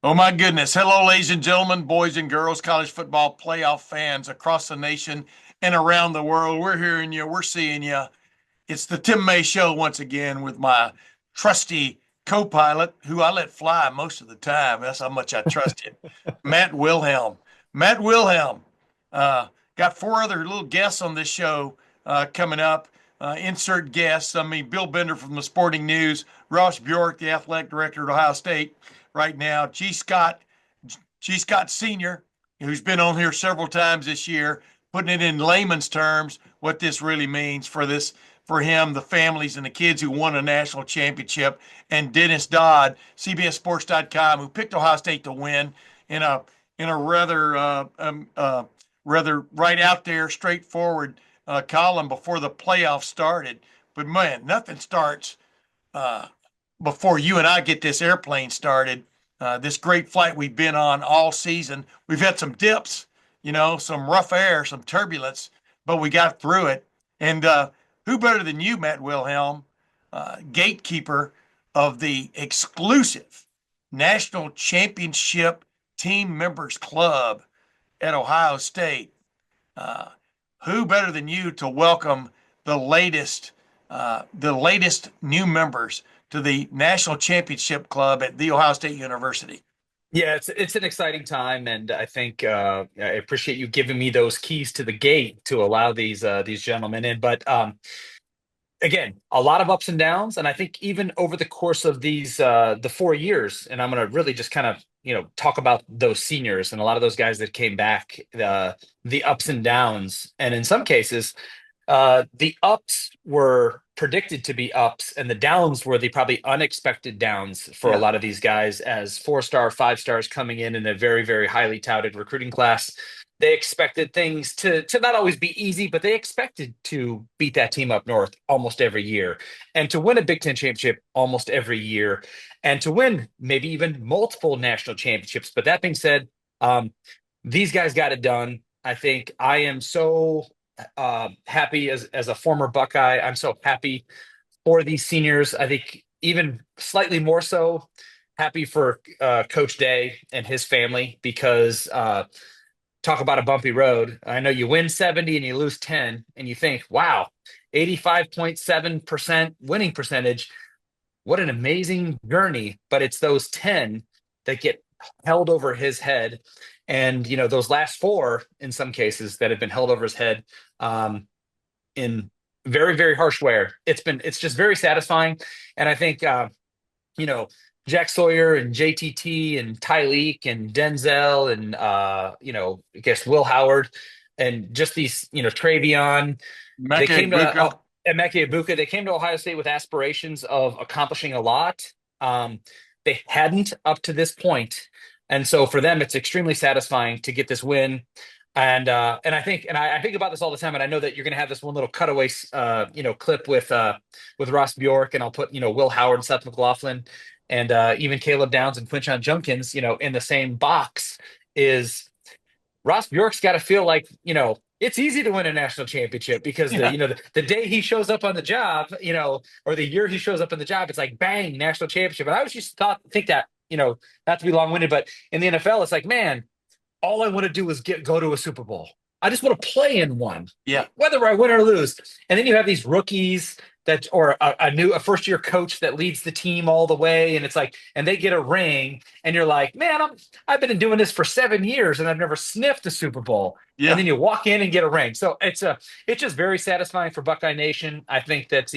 Oh my goodness. Hello, ladies and gentlemen, boys and girls, college football playoff fans across the nation and around the world. We're hearing you. We're seeing you. It's the Tim May Show once again with my trusty co-pilot, who I let fly most of the time. That's how much I trust him, Matt Wilhelm. Matt Wilhelm. Got four other little guests on this show coming up. Insert guests. Bill Bender from the Sporting News, Ross Bjork, the athletic director at Ohio State right now, G. Scott Sr., who's been on here several times this year, putting it in layman's terms what this really means for him, the families, and the kids who won a national championship, and Dennis Dodd, CBSSports.com, who picked Ohio State to win in a rather right out there, straightforward column before the playoffs started. But man, nothing starts uh, before you and I get this airplane started. This great flight we've been on all season. We've had some dips, some rough air, some turbulence, but we got through it. And who better than you, Matt Wilhelm, gatekeeper of the exclusive National Championship Team Members Club at Ohio State? Uh, who better than you to welcome the latest new members to the National Championship Club at The Ohio State University? Yeah, it's an exciting time, and I think I appreciate you giving me those keys to the gate to allow these gentlemen in. But again, a lot of ups and downs, and I think even over the course of these the 4 years, and I'm going to really just kind of talk about those seniors and a lot of those guys that came back, the ups and downs, and in some cases the ups were predicted to be ups, and the downs were the probably unexpected downs for a Yeah. lot of these guys as 4-star, 5 stars coming in a very, very highly touted recruiting class. They expected things to not always be easy, but they expected to beat that team up north almost every year and to win a Big Ten championship almost every year and to win maybe even multiple national championships. But that being said, these guys got it done. I think I am so happy as a former Buckeye. I'm so happy for these seniors. I think even slightly more so happy for Coach Day and his family because talk about a bumpy road. I know you win 70 and you lose 10, and you think, wow, 85.7% winning percentage. What an amazing journey. But it's those 10 that get held over his head. And, those last four, in some cases, that have been held over his head in very, very harsh wear. It's just very satisfying. And I think, you know, Jack Sawyer and JTT and Tyleek and Denzel and I guess Will Howard and just these, Travion, they Mecca came to Buka. Emeka Ibuka, they came to Ohio State with aspirations of accomplishing a lot. Um, they hadn't up to this point. And so for them, it's extremely satisfying to get this win. And I think about this all the time, and I know that you're going to have this one little cutaway, clip with Ross Bjork, and I'll put Will Howard and Seth McLaughlin, and even Caleb Downs and Quinshon Judkins, in the same box. Is Ross Bjork's got to feel like it's easy to win a national championship because Yeah. the day he shows up on the job, or the year he shows up in the job, it's like bang, national championship. And I always just think that not to be long winded, but in the NFL, it's like, man, all I want to do is go to a Super Bowl. I just want to play in one, Yeah. whether I win or lose. And then you have these rookies or a first year coach that leads the team all the way, and it's like, and they get a ring, and you're like, man, I've been doing this for 7 years, and I've never sniffed a Super Bowl. And Yeah. then you walk in and get a ring. So it's just very satisfying for Buckeye Nation. I think that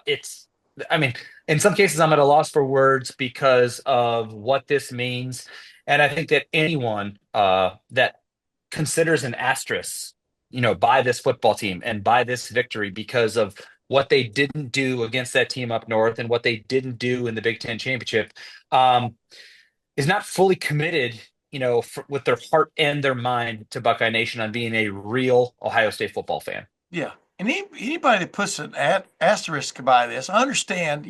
it's, I mean, in some cases, I'm at a loss for words because of what this means. And I think that anyone that considers an asterisk, by this football team and by this victory because of what they didn't do against that team up north and what they didn't do in the Big Ten championship, um, is not fully committed, with their heart and their mind to Buckeye Nation on being a real Ohio State football fan. Yeah. And anybody that puts an asterisk by this, I understand,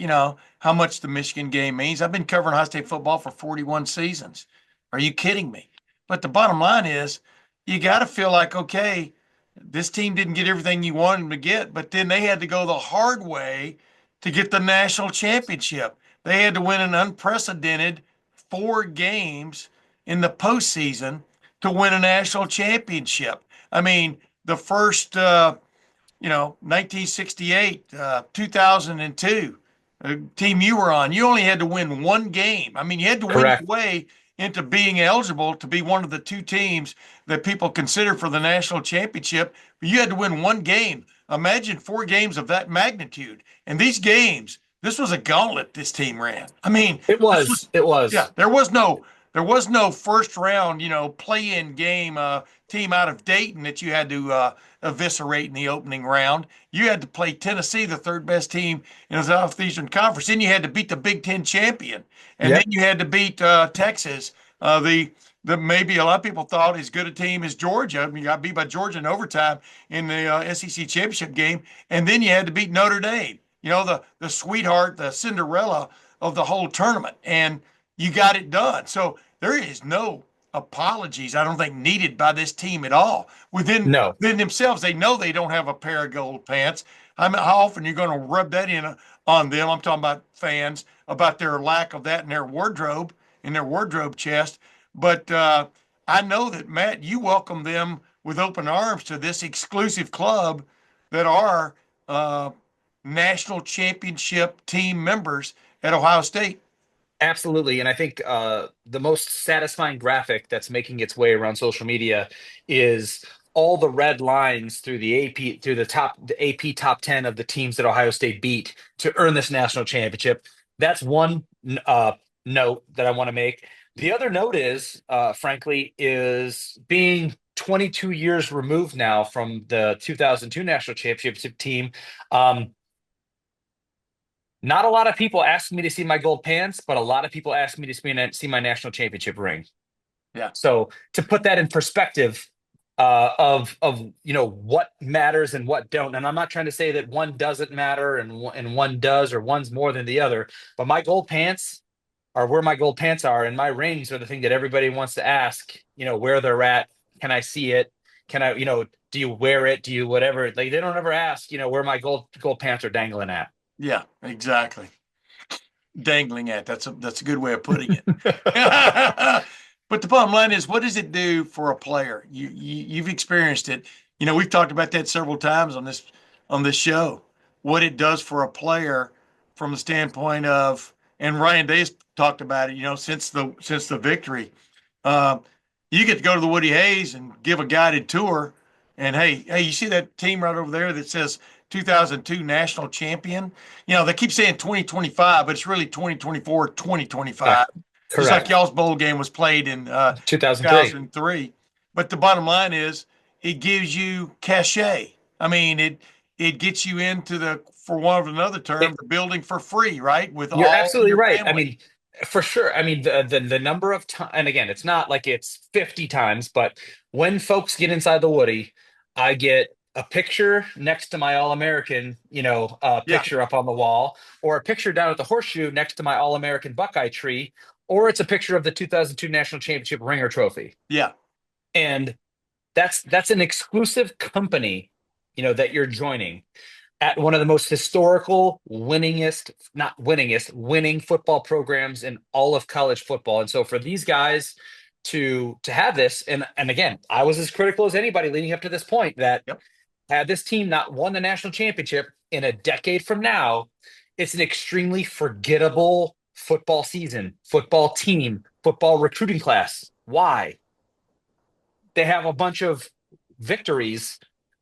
how much the Michigan game means. I've been covering high state football for 41 seasons. Are you kidding me? But the bottom line is you got to feel like, okay, this team didn't get everything you wanted them to get, but then they had to go the hard way to get the national championship. They had to win an unprecedented 4 games in the postseason to win a national championship. I mean, the first 1968, 2002, team you were on, you only had to win 1 game. I mean, you had to win your Correct. way into being eligible to be one of the 2 teams that people consider for the national championship. But you had to win 1 game. Imagine 4 games of that magnitude. And these games, this was a gauntlet this team ran. I mean, It this was, was. It yeah, was. there was no first round, play-in game team out of Dayton that you had to eviscerate in the opening round. You had to play Tennessee, the third best team in the Southeastern Conference. Then you had to beat the Big Ten champion, and then Yep. you had to beat Texas, the maybe a lot of people thought as good a team as Georgia. I mean, you got beat by Georgia in overtime in the SEC championship game, and then you had to beat Notre Dame. The sweetheart, the Cinderella of the whole tournament, and you got it done. So there is no apologies, I don't think, needed by this team at all. No. Within themselves, they know they don't have a pair of gold pants. I mean, how often you're going to rub that in on them? I'm talking about fans, about their lack of that in their wardrobe chest. But I know that, Matt, you welcome them with open arms to this exclusive club that are national championship team members at Ohio State. Absolutely. And I think the most satisfying graphic that's making its way around social media is all the red lines through the AP, through the AP top 10 of the teams that Ohio State beat to earn this national championship. That's one note that I want to make. The other note is, frankly, is being 22 years removed now from the 2002 national championship team. Um, Not a lot of people ask me to see my gold pants, but a lot of people ask me to see my national championship ring. Yeah. So to put that in perspective, of what matters and what don't, and I'm not trying to say that one doesn't matter and one does, or one's more than the other, but my gold pants are where my gold pants are, and my rings are the thing that everybody wants to ask, where they're at. Can I see it? Can I, do you wear it? Do you whatever? Like they don't ever ask, where my gold pants are dangling at. Yeah, exactly. Dangling at. That's a good way of putting it. But the bottom line is, what does it do for a player? You've experienced it. We've talked about that several times on this show. What it does for a player from the standpoint of, and Ryan Day's talked about it. Since the victory, uh, you get to go to the Woody Hayes and give a guided tour. And hey, you see that team right over there that says 2002 national champion? They keep saying 2025, but it's really 2024, Uh, 2025. Just like Correct. y'all's bowl game was played in 2003. 2003. But the bottom line is, it gives you cachet. I mean, it gets you into for want of another term, the building for free, right? With You're all absolutely your right. I family. mean, for sure. I mean, the number of times, and again, it's not like it's 50 times, but when folks get inside the Woody, I get a picture next to my All-American, Yeah, picture up on the wall, or a picture down at the horseshoe next to my All-American Buckeye tree, or it's a picture of the 2002 National Championship Ringer Trophy. yeah, And that's an exclusive company, that you're joining at one of the most historical, winningest, not winningest, winning football programs in all of college football. And so for these guys to have this, and again, I was as critical as anybody leading up to this point that yep, had this team not won the national championship in a decade from now, it's an extremely forgettable football season, football team, football recruiting class. Why? They have a bunch of victories,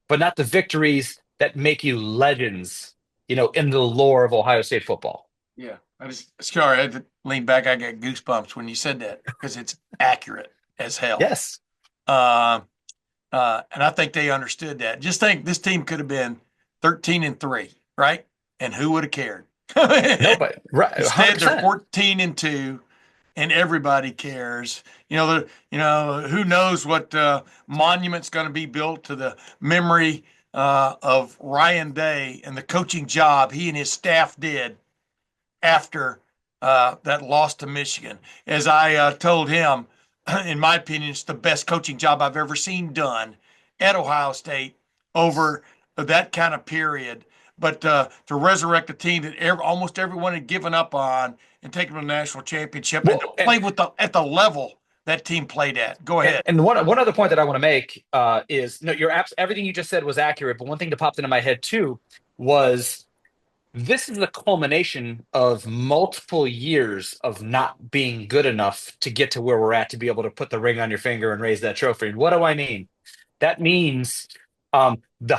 but not the victories that make you legends, in the lore of Ohio State football. yeah. Sorry, I had to lean back. I got goosebumps when you said that because it's accurate as hell. Yes. Uh, and I think they understood that. Just think, this team could have been 13-3, right? And who would have cared? Nobody. Right. Instead, they're 100%. 14-2, and everybody cares. Who knows what monument's going to be built to the memory of Ryan Day and the coaching job he and his staff did after that loss to Michigan. As I told him, in my opinion, it's the best coaching job I've ever seen done at Ohio State over that kind of period but to resurrect a team that almost everyone had given up on and take them to the national championship and to Well, play with at the level that team played at. Go ahead. and one other point that I want to make is no, everything you just said was accurate. But one thing that popped into my head too was this is the culmination of multiple years of not being good enough to get to where we're at to be able to put the ring on your finger and raise that trophy. And what do I mean? That means the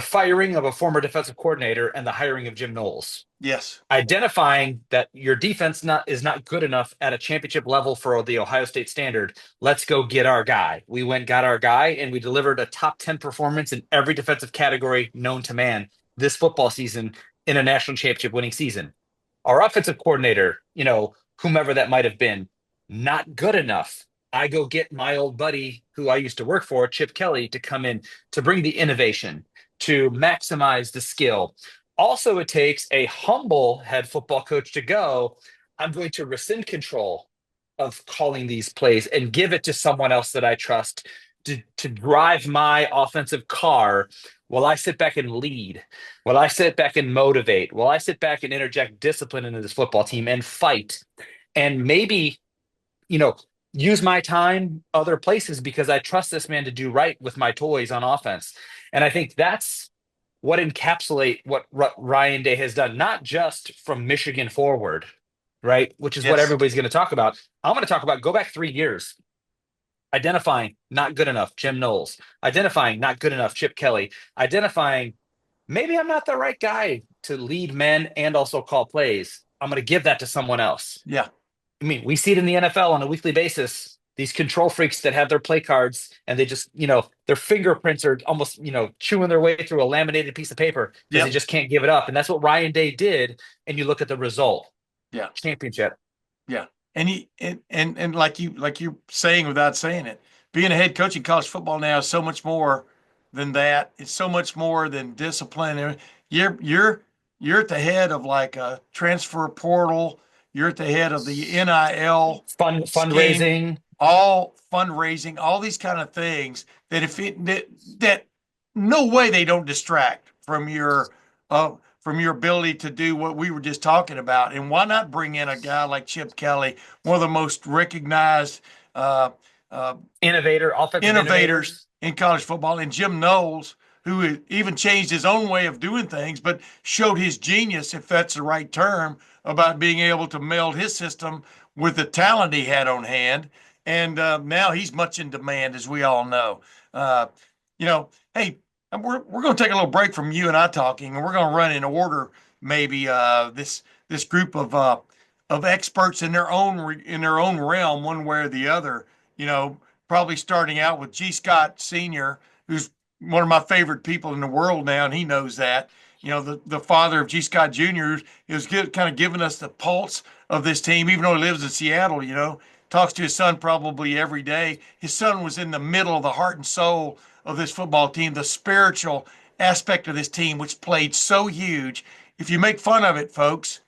firing of a former defensive coordinator and the hiring of Jim Knowles. Yes. Identifying that your defense is not good enough at a championship level for the Ohio State standard. Let's go get our guy. We went, got our guy, and we delivered a top 10 performance in every defensive category known to man this football season in a national championship winning season. Our offensive coordinator, whomever that might have been, not good enough. I go get my old buddy who I used to work for, Chip Kelly, to come in to bring the innovation, to maximize the skill. Also, it takes a humble head football coach to go, I'm going to rescind control of calling these plays and give it to someone else that I trust to drive my offensive car while I sit back and lead, while I sit back and motivate, while I sit back and interject discipline into this football team and fight. And maybe, use my time other places because I trust this man to do right with my toys on offense. And I think that's what encapsulate what Ryan Day has done, not just from Michigan forward, right? Which is what Yes. everybody's going to talk about. I'm going to talk about go back 3 years. Identifying not good enough, Jim Knowles. Identifying not good enough, Chip Kelly. Identifying maybe I'm not the right guy to lead men and also call plays. I'm going to give that to someone else. Yeah. I mean, we see it in the NFL on a weekly basis. These control freaks that have their play cards and they just, their fingerprints are almost, chewing their way through a laminated piece of paper because they just can't give it up. And that's what Ryan Day did. And you look at the result. Yeah. Championship. Yeah. And like you're saying without saying it, being a head coach in college football now is so much more than that. It's so much more than discipline. You're at the head of like a transfer portal. You're at the head of the NIL scheme, Fundraising, all fundraising, all these kind of things that that no way they don't distract from your ability to do what we were just talking about. And why not bring in a guy like Chip Kelly, one of the most recognized offensive innovators in college football, and Jim Knowles, who even changed his own way of doing things, but showed his genius, if that's the right term, about being able to meld his system with the talent he had on hand. And now he's much in demand, as we all know. Hey, we're going to take a little break from you and I talking, and we're going to run in order maybe this group of experts in their own realm, one way or the other. Probably starting out with G. Scott Sr., who's one of my favorite people in the world now, and he knows that. The father of G. Scott Jr. is kind of giving us the pulse of this team, even though he lives in Seattle. Talks to his son probably every day. His son was in the middle of the heart and soul of this football team, the spiritual aspect of this team, which played so huge. If you make fun of it, folks,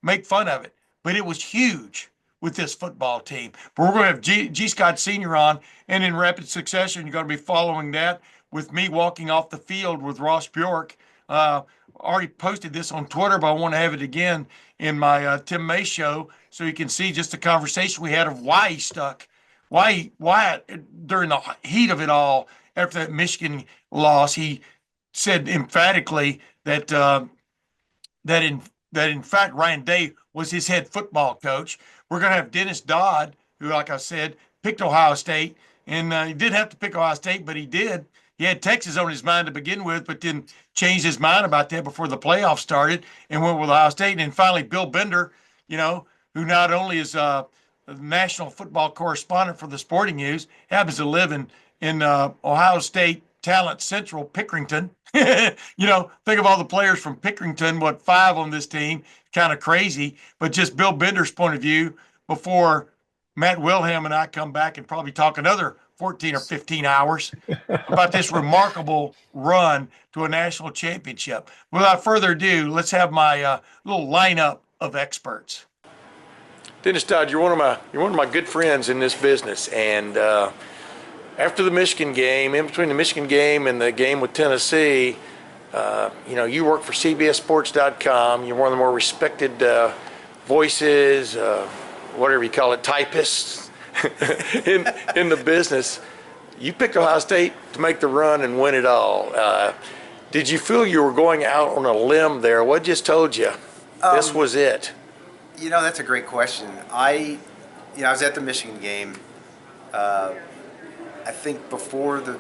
make fun of it. But it was huge with this football team. But we're going to have G. Scott Sr. on, and in rapid succession, you're going to be following that with me walking off the field with Ross Bjork. Already posted this on Twitter, but I want to have it again in my Tim May show so you can see just the conversation we had of why he stuck, why during the heat of it all after that Michigan loss, he said emphatically that that in fact Ryan Day was his head football coach. We're going to have Dennis Dodd, who, like I said, picked Ohio State, and he didn't have to pick Ohio State, but he did. He had Texas on his mind to begin with, but then changed his mind about that before the playoffs started and went with Ohio State. And finally, Bill Bender, who not only is a national football correspondent for the Sporting News, happens to live in Ohio State Talent Central, Pickerington. Think of all the players from Pickerington, 5 on this team, kind of crazy. But just Bill Bender's point of view before Matt Wilhelm and I come back and probably talk another 14 or 15 hours about this remarkable run to a national championship. Without further ado, let's have my little lineup of experts. Dennis Dodd, you're one of my good friends in this business, and after the Michigan game, in between the Michigan game and the game with Tennessee, You work for CBSSports.com. You're one of the more respected voices, whatever you call it, typists in the business. You picked Ohio State to make the run and win it all. Did you feel you were going out on a limb there? What just told you this was it? That's a great question. I was at the Michigan game. I think before the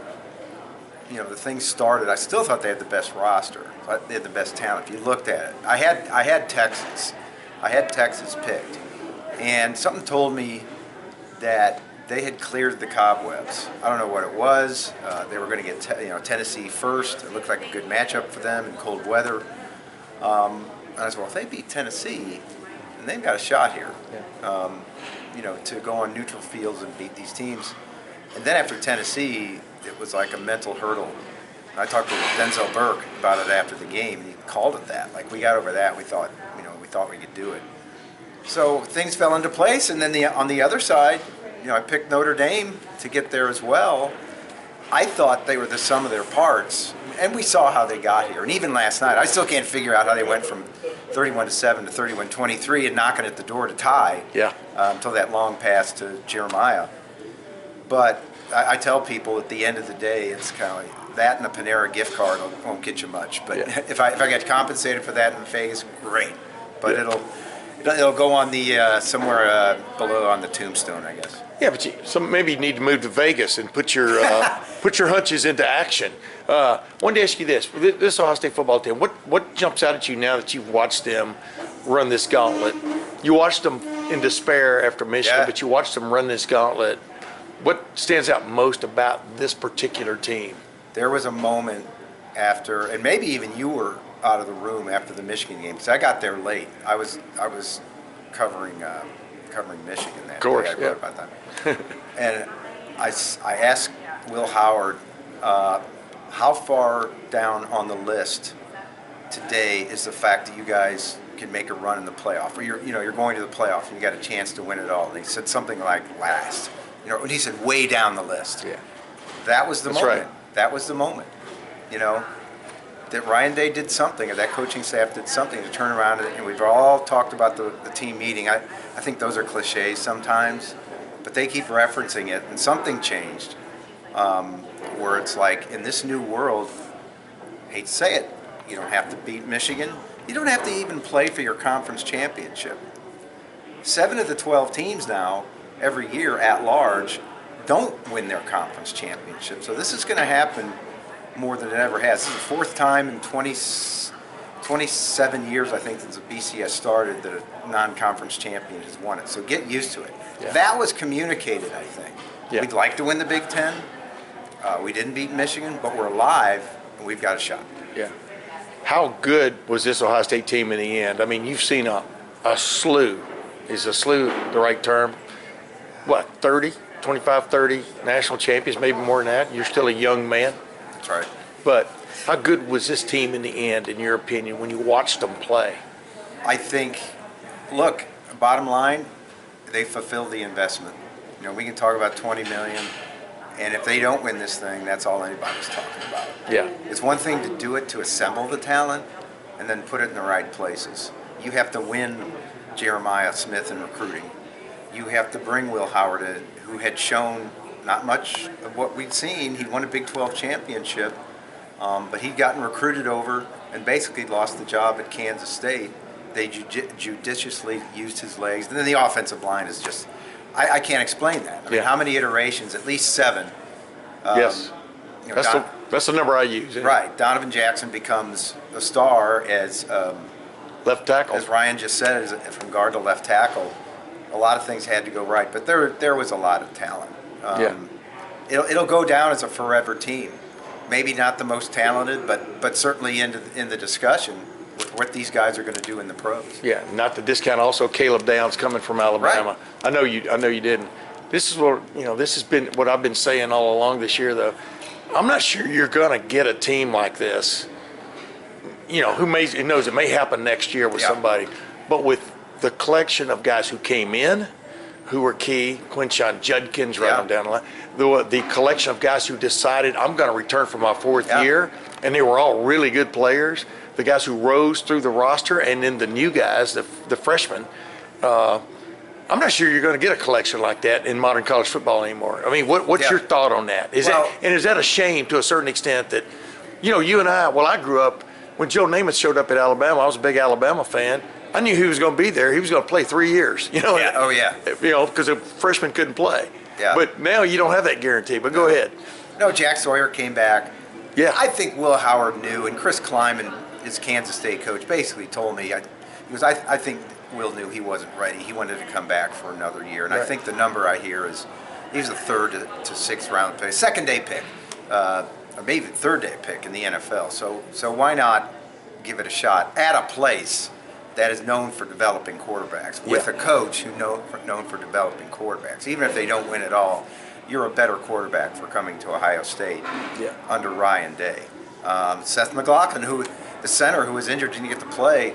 thing started, I still thought they had the best roster. They had the best talent. If you looked at it, I had Texas. I had Texas picked, and something told me that they had cleared the cobwebs. I don't know what it was. They were going to get Tennessee first. It looked like a good matchup for them in cold weather. And I said, well, if they beat Tennessee, then they've got a shot here. Yeah. To go on neutral fields and beat these teams. And then after Tennessee, it was like a mental hurdle. I talked to Denzel Burke about it after the game, and he called it that. Like, we got over that. We thought we could do it. So things fell into place, and then on the other side, I picked Notre Dame to get there as well. I thought they were the sum of their parts, and we saw how they got here. And even last night, I still can't figure out how they went from 31-7 to 31-23 and knocking at the door to tie. Yeah. Until that long pass to Jeremiah. But I tell people at the end of the day, it's kind of like that, and a Panera gift card won't get you much. But yeah. if I get compensated for that in Vegas, great. But yeah. it'll go on the somewhere below on the tombstone, I guess. Yeah, but maybe you need to move to Vegas and put your hunches into action. Wanted to ask you this Ohio State football team, what jumps out at you now that you've watched them run this gauntlet? You watched them in despair after Michigan, but you watched them run this gauntlet. What stands out most about this particular team? There was a moment after, and maybe even you were out of the room after the Michigan game, because I got there late. I was covering Michigan that day. I wrote about that. And I asked Will Howard, how far down on the list today is the fact that you guys can make a run in the playoff, or you're going to the playoff and you got a chance to win it all? And he said something like last. And he said way down the list. Yeah. That was the moment. Right. That was the moment. That Ryan Day did something, or that coaching staff did something to turn around, and we've all talked about the team meeting. I think those are cliches sometimes, but they keep referencing it, and something changed, where it's like, in this new world, I hate to say it, you don't have to beat Michigan. You don't have to even play for your conference championship. 7 of the 12 teams now, every year at large, don't win their conference championship. So this is going to happen more than it ever has. This is the fourth time in 27 years, I think, since the BCS started, that a non-conference champion has won it. So get used to it. Yeah. That was communicated, I think. Yeah. We'd like to win the Big Ten. We didn't beat Michigan, but we're alive, and we've got a shot. Yeah. How good was this Ohio State team in the end? I mean, you've seen a slew. Is a slew the right term? 25, 30 national champions, maybe more than that. You're still a young man. That's right. But how good was this team in the end, in your opinion, when you watched them play? I think, look, bottom line, they fulfilled the investment. We can talk about $20 million, and if they don't win this thing, that's all anybody's talking about. Yeah. It's one thing to do it, to assemble the talent, and then put it in the right places. You have to win Jeremiah Smith in recruiting. You have to bring Will Howard in, who had shown not much of what we'd seen. He won a Big 12 championship, but he'd gotten recruited over and basically lost the job at Kansas State. They judiciously used his legs. And then the offensive line is just, I can't explain that. I mean, how many iterations? At least 7. Yes. That's the number I use. Yeah. Right. Donovan Jackson becomes a star as left tackle. As Ryan just said, from guard to left tackle. A lot of things had to go right, but there was a lot of talent. It'll go down as a forever team. Maybe not the most talented, but certainly in the discussion with what these guys are going to do in the pros. Yeah, not to discount also Caleb Downs coming from Alabama. Right. I know you didn't. This is what this has been what I've been saying all along this year, though. I'm not sure you're going to get a team like this. Who knows, it may happen next year with somebody, but with the collection of guys who came in, who were key. Quinshon Judkins right on down the line. The collection of guys who decided, I'm going to return for my fourth year, and they were all really good players. The guys who rose through the roster, and then the new guys, the freshmen. I'm not sure you're going to get a collection like that in modern college football anymore. I mean, what's your thought on that? Is that a shame to a certain extent that, you and I grew up, when Joe Namath showed up at Alabama, I was a big Alabama fan. I knew he was going to be there. He was going to play 3 years, because a freshman couldn't play. Yeah. But now you don't have that guarantee, but go ahead. No, Jack Sawyer came back. Yeah. I think Will Howard knew, and Chris Kleiman, his Kansas State coach, basically told me, I think Will knew he wasn't ready. He wanted to come back for another year. And I think the number I hear is he's a third to sixth round pick, second day pick, or maybe third day pick in the NFL. So why not give it a shot at a place that is known for developing quarterbacks with a coach who's known for developing quarterbacks. Even if they don't win it all, you're a better quarterback for coming to Ohio State under Ryan Day. Seth McLaughlin, the center who was injured, didn't get to play,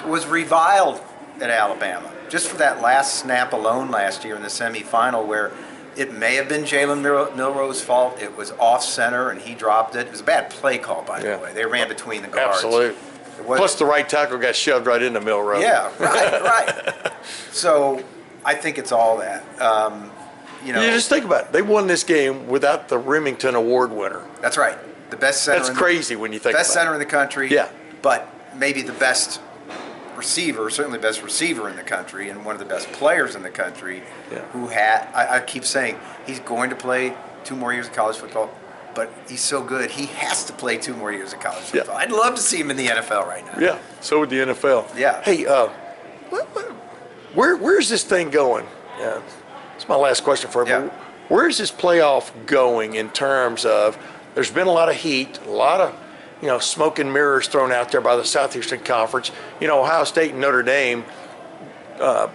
was reviled at Alabama just for that last snap alone last year in the semifinal, where it may have been Jalen Milroe's fault. It was off center and he dropped it. It was a bad play call, by the way. They ran between the guards. Absolutely. Plus the right tackle got shoved right into Milroe. Yeah, right. So I think it's all that. You just think about it. They won this game without the Remington Award winner. That's right. The best center. That's crazy when you think about it. Best center in the country. Yeah. But maybe the best receiver, certainly best receiver in the country, and one of the best players in the country. Yeah. Who I keep saying he's going to play 2 more years of college football, but he's so good he has to play 2 more years of college football. I'd love to see him in the NFL right now. Yeah. So would the NFL. Yeah. Hey, where's this thing going? Yeah. It's my last question for you. Yeah. Where's this playoff going in terms of? There's been a lot of heat, a lot of smoke and mirrors thrown out there by the Southeastern Conference. Ohio State and Notre Dame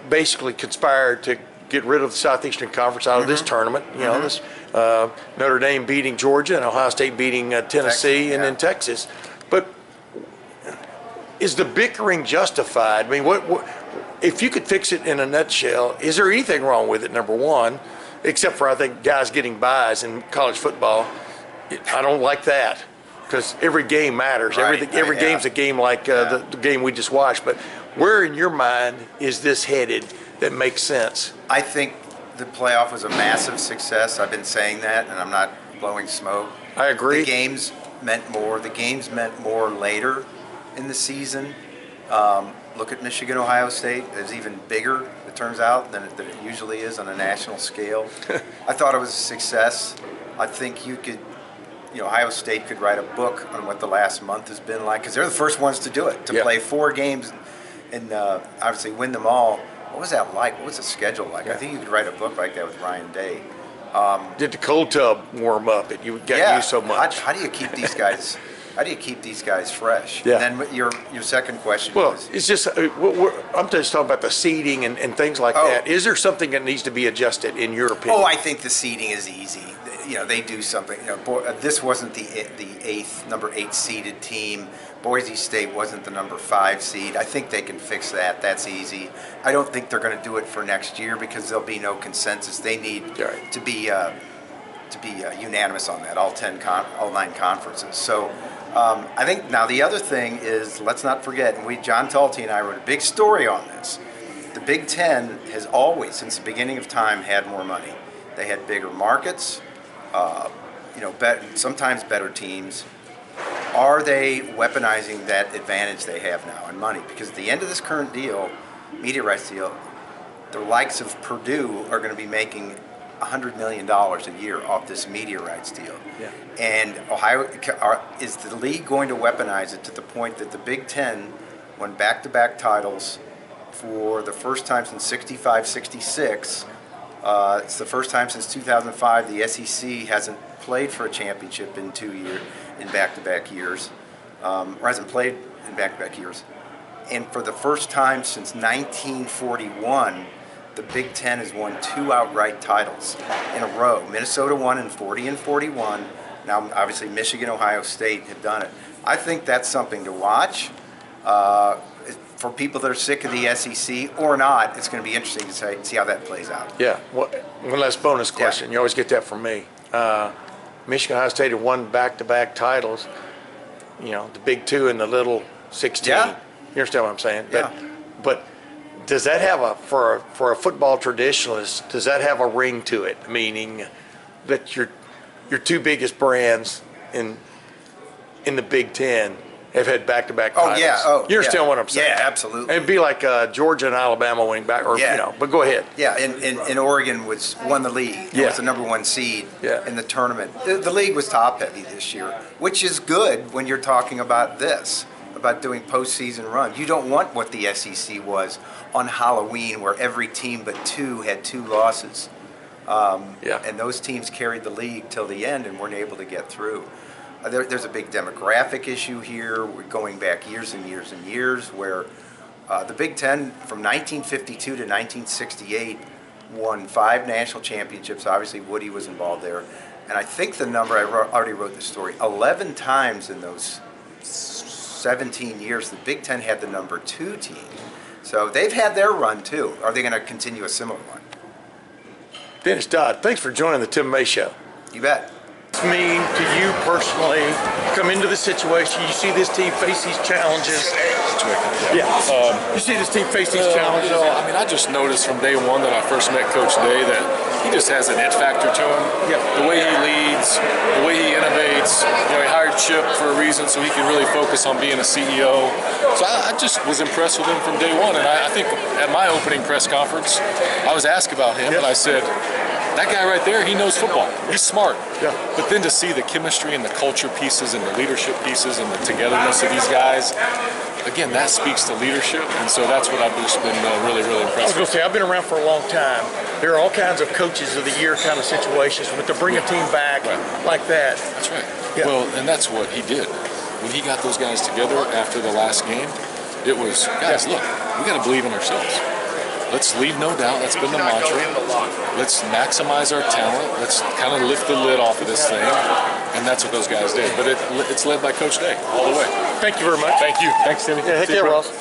basically conspired to get rid of the Southeastern Conference out of this tournament. This Notre Dame beating Georgia and Ohio State beating Tennessee and then Texas. But is the bickering justified? I mean, what if you could fix it in a nutshell? Is there anything wrong with it? Number one, except for I think guys getting buys in college football. I don't like that because every game matters. Right, every game's a game like the game we just watched. But where in your mind is this headed that makes sense? I think the playoff was a massive success. I've been saying that, and I'm not blowing smoke. I agree. The games meant more. The games meant more later in the season. Look at Michigan, Ohio State. It's even bigger, it turns out, than it usually is on a national scale. I thought it was a success. I think Ohio State could write a book on what the last month has been like, because they're the first ones to do it, to play 4 games and obviously win them all. What was that like? What was the schedule like? I think you could write a book like that with Ryan Day. Did the cold tub warm up? You got used so much. How do you keep these guys? How do you keep these guys fresh? Yeah. And then your second question Well, was, it's just I'm just talking about the seeding and things like that. Is there something that needs to be adjusted in your opinion? I think the seeding is easy. They do something. This wasn't the number 8 seeded team. Boise State wasn't the number 5 seed. I think they can fix that. That's easy. I don't think they're going to do it for next year because there'll be no consensus. They need to be unanimous on that. All 9 conferences. So I think now the other thing is, let's not forget, and John Talty and I wrote a big story on this. The Big Ten has always, since the beginning of time, had more money. They had bigger markets. Sometimes better teams. Are they weaponizing that advantage they have now in money? Because at the end of this current deal, media rights deal, the likes of Purdue are going to be making $100 million a year off this media rights deal. Yeah. And is the league going to weaponize it to the point that the Big Ten won back-to-back titles for the first time since 65, 66? It's the first time since 2005 the SEC hasn't played for a championship in back-to-back years, or hasn't played in back-to-back years. And for the first time since 1941, the Big Ten has won 2 outright titles in a row. Minnesota won in 40 and 41. Now, obviously, Michigan, Ohio State have done it. I think that's something to watch. for people that are sick of the SEC or not, it's going to be interesting to see how that plays out. Yeah. One last bonus question. You always get that from me. Michigan, Ohio State have won back-to-back titles. The Big Two and the Little 16. Yeah. You understand what I'm saying? Yeah. But does that have for a football traditionalist? Does that have a ring to it? Meaning that your two biggest brands in the Big Ten have had back-to-back titles. You understand what I'm saying? Yeah, absolutely. It'd be like Georgia and Alabama winning back, but go ahead. Yeah, and Oregon won the league. It was the number one seed in the tournament. The league was top-heavy this year, which is good when you're talking about doing postseason run. You don't want what the SEC was on Halloween, where every team but two had 2 losses. And those teams carried the league till the end and weren't able to get through. There's a big demographic issue here. We're going back years and years and years where the Big Ten from 1952 to 1968 won 5 national championships. Obviously, Woody was involved there. And I think the number, already wrote the story, 11 times in those 17 years, the Big Ten had the number 2 team. So they've had their run too. Are they going to continue a similar one? Dennis Dodd, thanks for joining the Tim May Show. You bet. What's it mean to you personally come into the situation? You see this team face these challenges. You see this team face these challenges. I just noticed from day one that I first met Coach Day that he just has an it factor to him. The way he leads, the way he innovates. He hired Chip for a reason so he can really focus on being a CEO. So I just was impressed with him from day one. And I think at my opening press conference, I was asked about him, and I said, that guy right there, he knows football. He's smart. But then to see the chemistry and the culture pieces and the leadership pieces and the togetherness of these guys, again, that speaks to leadership. And so that's what I've just been really, really impressed with. I was going to say, I've been around for a long time. There are all kinds of coaches of the year kind of situations, but to bring a team back like that. That's right. Well, and that's what he did. When he got those guys together after the last game, it was, guys, look, we got to believe in ourselves. Let's leave no doubt. That's been the mantra. Let's maximize our talent. Let's kind of lift the lid off of this thing. And that's what those guys did. But it's led by Coach Day all the way. Thank you very much. Thank you. Thanks, Timmy. Yeah, heck yeah, Ross.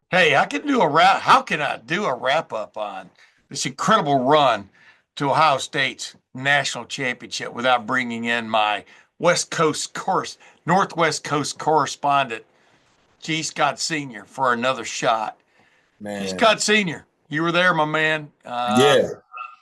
Hey, how can I do a wrap up on this incredible run to Ohio State's national championship without bringing in my Northwest Coast correspondent, G. Scott Sr., for another shot. Man. Scott Sr., you were there, my man.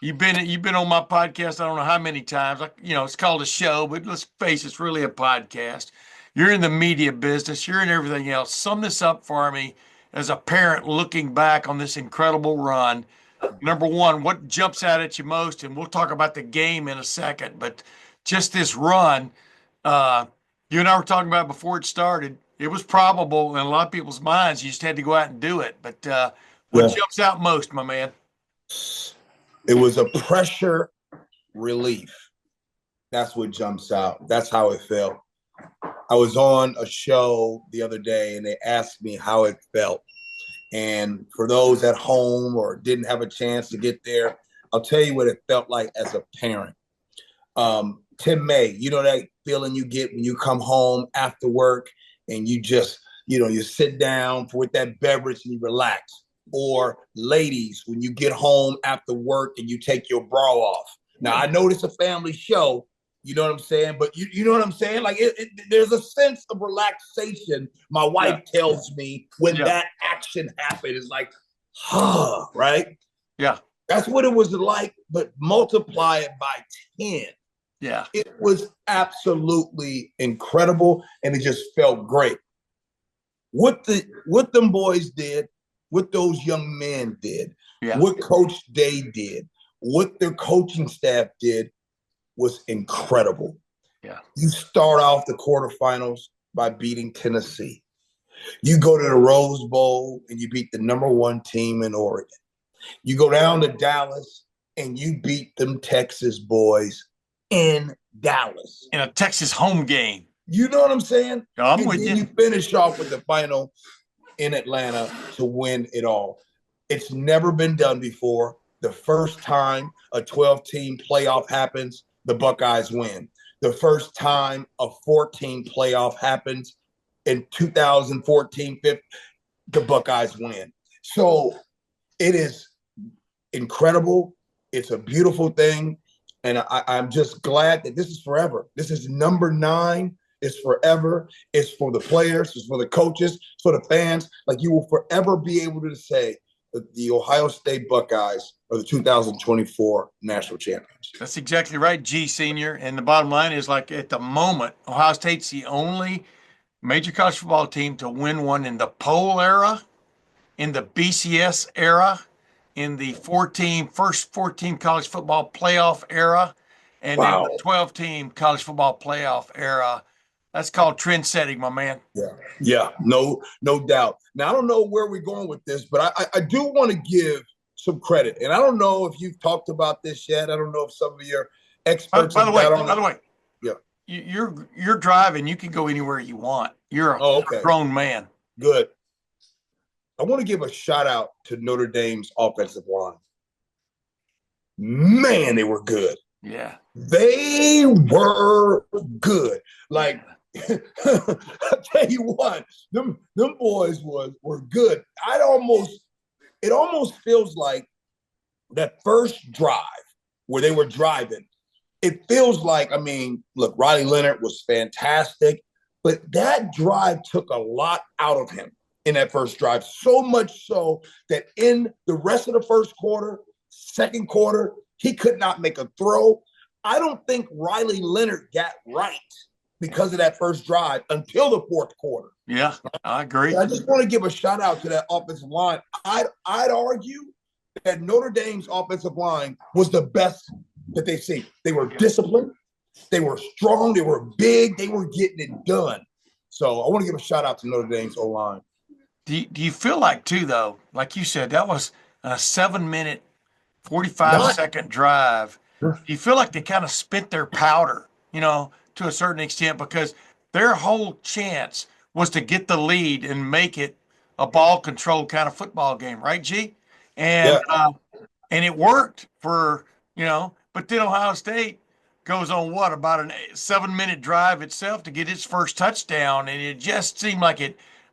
You've been on my podcast I don't know how many times. It's called a show, but let's face it, it's really a podcast. You're in the media business. You're in everything else. Sum this up for me as a parent looking back on this incredible run. Number one, what jumps out at you most? And we'll talk about the game in a second, but just this run, you and I were talking about before it started. It was probable in a lot of people's minds. You just had to go out and do it. But what jumps out most, my man? It was a pressure relief. That's what jumps out. That's how it felt. I was on a show the other day, and they asked me how it felt. And for those at home or didn't have a chance to get there, I'll tell you what it felt like as a parent. Tim May, you know that feeling you get when you come home after work and you just, you sit down with that beverage and you relax. Or ladies, when you get home after work and you take your bra off. Now, I know it's a family show, you know what I'm saying? But you know what I'm saying? Like, there's a sense of relaxation. My wife tells me when that action happened, it's like, right? Yeah. That's what it was like, but multiply it by 10. Yeah. It was absolutely incredible, and it just felt great. What them boys did, what those young men did, what Coach Day did, what their coaching staff did was incredible. Yeah. You start off the quarterfinals by beating Tennessee. You go to the Rose Bowl and you beat the number 1 team in Oregon. You go down to Dallas and you beat them Texas boys in Dallas. In a Texas home game. You know what I'm saying? I'm with you. You finish off with the final in Atlanta to win it all. It's never been done before. The first time a 12-team playoff happens, the Buckeyes win. The first time a 14 playoff happens in 2014, the Buckeyes win. So it is incredible. It's a beautiful thing. And I'm just glad that this is forever. This is number 9. It's forever. It's for the players. It's for the coaches. It's for the fans. Like, you will forever be able to say that the Ohio State Buckeyes are the 2024 national champions. That's exactly right, G Senior. And the bottom line is, like, at the moment, Ohio State's the only major college football team to win one in the poll era, in the BCS era, in the first 14 college football playoff era, and in the 12-team college football playoff era. That's called trend setting, my man. Yeah, no doubt. Now, I don't know where we're going with this, but I do want to give some credit. And I don't know if you've talked about this yet. I don't know if some of your experts by the way, yeah, you're driving. You can go anywhere you want. You're a grown man. Good. I want to give a shout out to Notre Dame's offensive line. Man, they were good. Yeah. They were good. Like, I'll tell you what, them boys were good. It almost feels like that first drive where they were driving. It feels like, I mean, look, Riley Leonard was fantastic, but that drive took a lot out of him in that first drive, so much so that in the rest of the first quarter, second quarter, he could not make a throw. I don't think Riley Leonard got right because of that first drive until the fourth quarter. Yeah, I agree. I just want to give a shout out to that offensive line. I'd argue that Notre Dame's offensive line was the best that they've seen. They were disciplined. They were strong. They were big. They were getting it done. So I want to give a shout out to Notre Dame's O-line. Do you feel like, too, though, like you said, that was a 7-minute, 45-second drive. Do you feel like they kind of spent their powder, to a certain extent, because their whole chance was to get the lead and make it a ball control kind of football game, right, G? And it worked for, but then Ohio State goes on about a 7-minute drive itself to get its first touchdown. And it just seemed like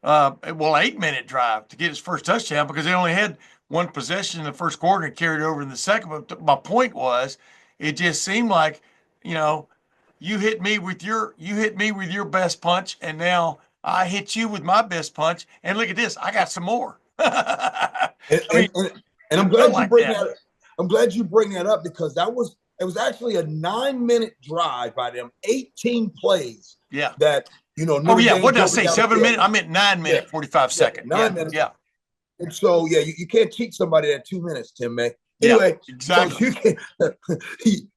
8-minute drive to get its first touchdown because they only had one possession in the first quarter and carried over in the second. But my point was, it just seemed like, you hit me with your best punch, and now I hit you with my best punch. And look at this, I got some more. And I'm glad you bring that. I'm glad you bring that up because it was actually a 9-minute drive by them, 18 plays. Yeah. That What did I say? 7 minutes? I meant 9-minute, 45-second. 9 minutes. Yeah. And so you can't teach somebody that 2 minutes, Tim, man. Anyway, exactly. So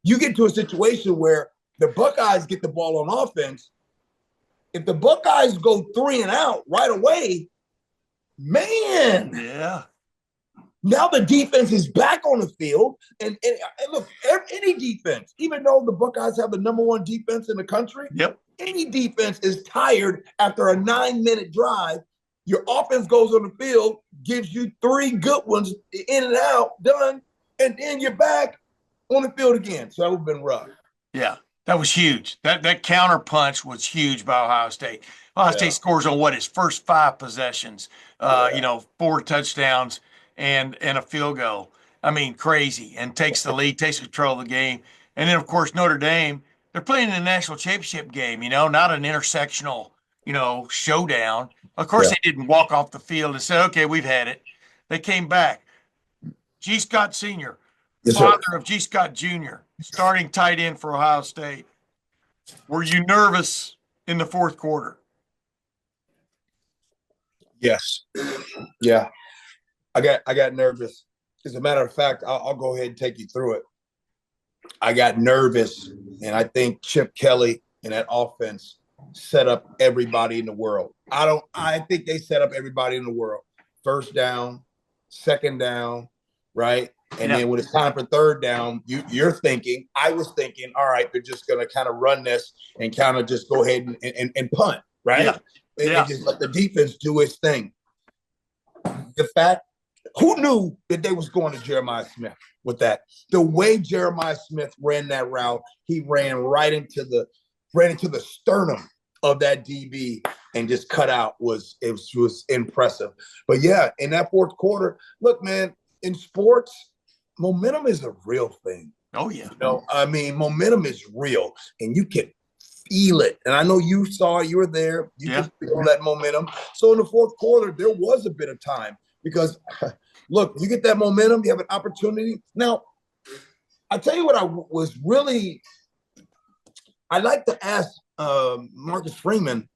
you get to a situation where the Buckeyes get the ball on offense. If the Buckeyes go 3 and out right away, man. Yeah. Now the defense is back on the field. And look, any defense, even though the Buckeyes have the number 1 defense in the country, any defense is tired after a 9-minute drive. Your offense goes on the field, gives you 3 good ones in and out, done, and then you're back on the field again. So that would have been rough. Yeah, that was huge. That counter punch was huge by Ohio State. Ohio State scores on his first 5 possessions, 4 touchdowns and a field goal. I mean, crazy, and takes the lead, takes control of the game. And then, of course, Notre Dame, they're playing in a national championship game, not an intersectional, showdown. Of course, they didn't walk off the field and say, okay, we've had it. They came back. G. Scott Sr., father of G. Scott Jr., starting tight end for Ohio State. Were you nervous in the fourth quarter? Yes. Yeah. I got nervous. As a matter of fact, I'll go ahead and take you through it. I got nervous, and I think Chip Kelly and that offense set up everybody in the world. I think they set up everybody in the world. First down, second down, right? And then when it's time for third down, I was thinking, all right, they're just going to kind of run this and kind of just go ahead and punt, right? And just let the defense do its thing. The fact, who knew that they was going to Jeremiah Smith with that? The way Jeremiah Smith ran that route, he ran right into the sternum of that DB. and just cut out was impressive. But yeah, in that fourth quarter, look, man, in sports, momentum is a real thing. Oh yeah. I mean, momentum is real, and you can feel it. And I know you saw it, you were there. You can feel that momentum. So in the fourth quarter, there was a bit of time because, look, you get that momentum, you have an opportunity. Now, I tell you what, I'd like to ask Marcus Freeman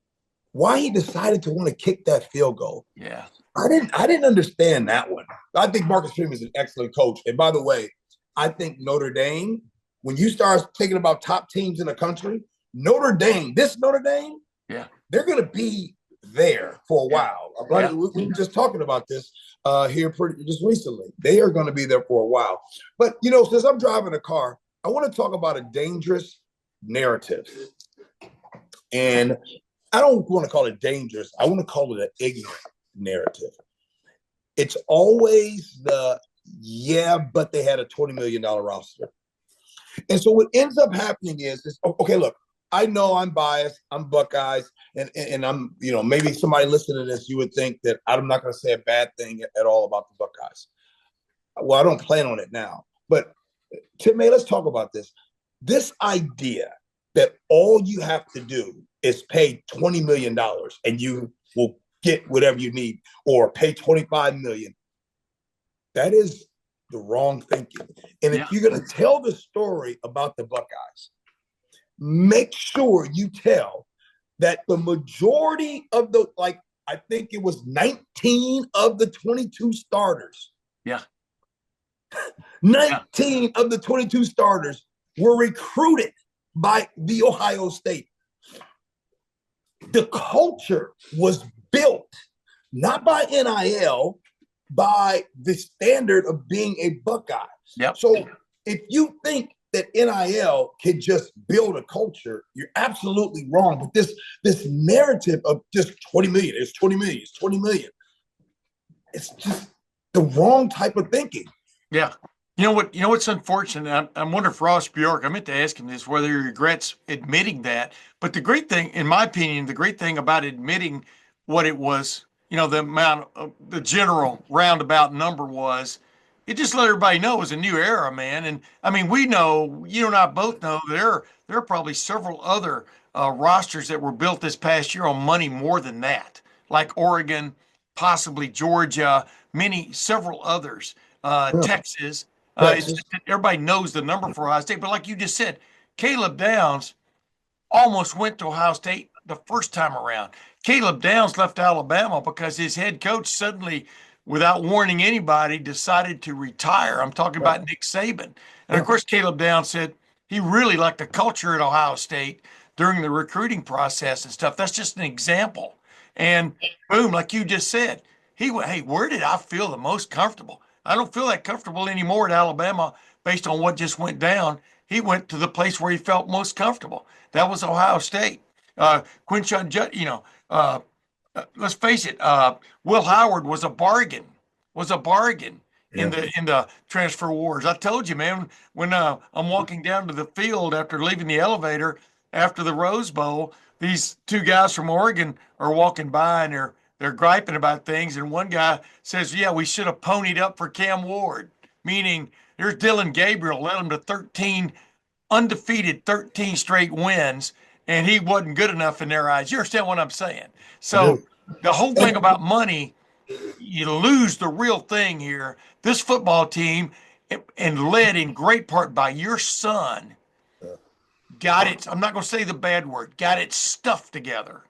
why he decided to want to kick that field goal. Yeah. I didn't understand that one. I think Marcus Freeman is an excellent coach. And by the way, I think Notre Dame, when you start thinking about top teams in the country, Notre Dame, they're going to be there for a while. We were just talking about this here just recently. They are going to be there for a while. But, since I'm driving a car, I want to talk about a dangerous narrative. And I don't want to call it dangerous. I want to call it an ignorant narrative. It's always but they had a $20 million roster. And so what ends up happening is okay, look, I know I'm biased. I'm Buckeyes. And I'm, maybe somebody listening to this, you would think that I'm not going to say a bad thing at all about the Buckeyes. Well, I don't plan on it now. But, Tim, let's talk about this. This idea that all you have to do is pay $20 million and you will get whatever you need, or pay $25 million. That is the wrong thinking. And if you're going to tell the story about the Buckeyes, make sure you tell that the majority of I think it was 19 of the 22 starters. Yeah. 19 of the 22 starters were recruited by the Ohio State. The culture was built not by NIL, by the standard of being a Buckeye. Yep. So if you think that NIL can just build a culture, you're absolutely wrong. But this narrative of just 20 million, it's 20 million, it's 20 million. It's just the wrong type of thinking. Yeah. You know what's unfortunate? I wonder if Ross Bjork, I meant to ask him this, whether he regrets admitting that. But the great thing, in my opinion, about admitting what it was, the amount of the general roundabout number was, it just let everybody know it was a new era, man. And I mean, we know, you and I both know there are probably several other rosters that were built this past year on money more than that, like Oregon, possibly Georgia, several others, Texas. Everybody knows the number for Ohio State, but like you just said, Caleb Downs almost went to Ohio State the first time around. Caleb Downs left Alabama because his head coach suddenly, without warning anybody, decided to retire. I'm talking about Nick Saban. And of course, Caleb Downs said he really liked the culture at Ohio State during the recruiting process and stuff. That's just an example. And boom, like you just said, he went, hey, where did I feel the most comfortable? I don't feel that comfortable anymore at Alabama based on what just went down. He went to the place where he felt most comfortable. That was Ohio State. Quinshon Judd, let's face it, Will Howard was a bargain in the transfer wars. I told you, man, when I'm walking down to the field after leaving the elevator after the Rose Bowl, these two guys from Oregon are walking by and they're griping about things, and one guy says, yeah, we should have ponied up for Cam Ward, meaning there's Dylan Gabriel, led him to undefeated 13 straight wins, and he wasn't good enough in their eyes. You understand what I'm saying? So the whole thing about money, you lose the real thing here. This football team, and led in great part by your son, got it, I'm not going to say the bad word, got it stuffed together.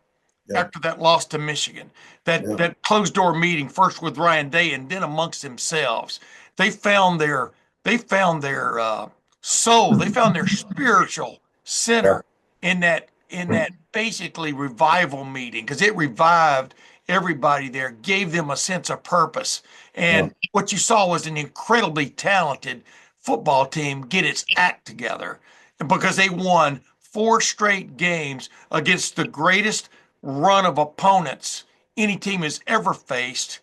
After that loss to Michigan, that closed door meeting, first with Ryan Day and then amongst themselves, they found their soul, they found their spiritual center in that basically revival meeting, because it revived everybody there, gave them a sense of purpose. And what you saw was an incredibly talented football team get its act together, because they won 4 straight games against the greatest run of opponents any team has ever faced.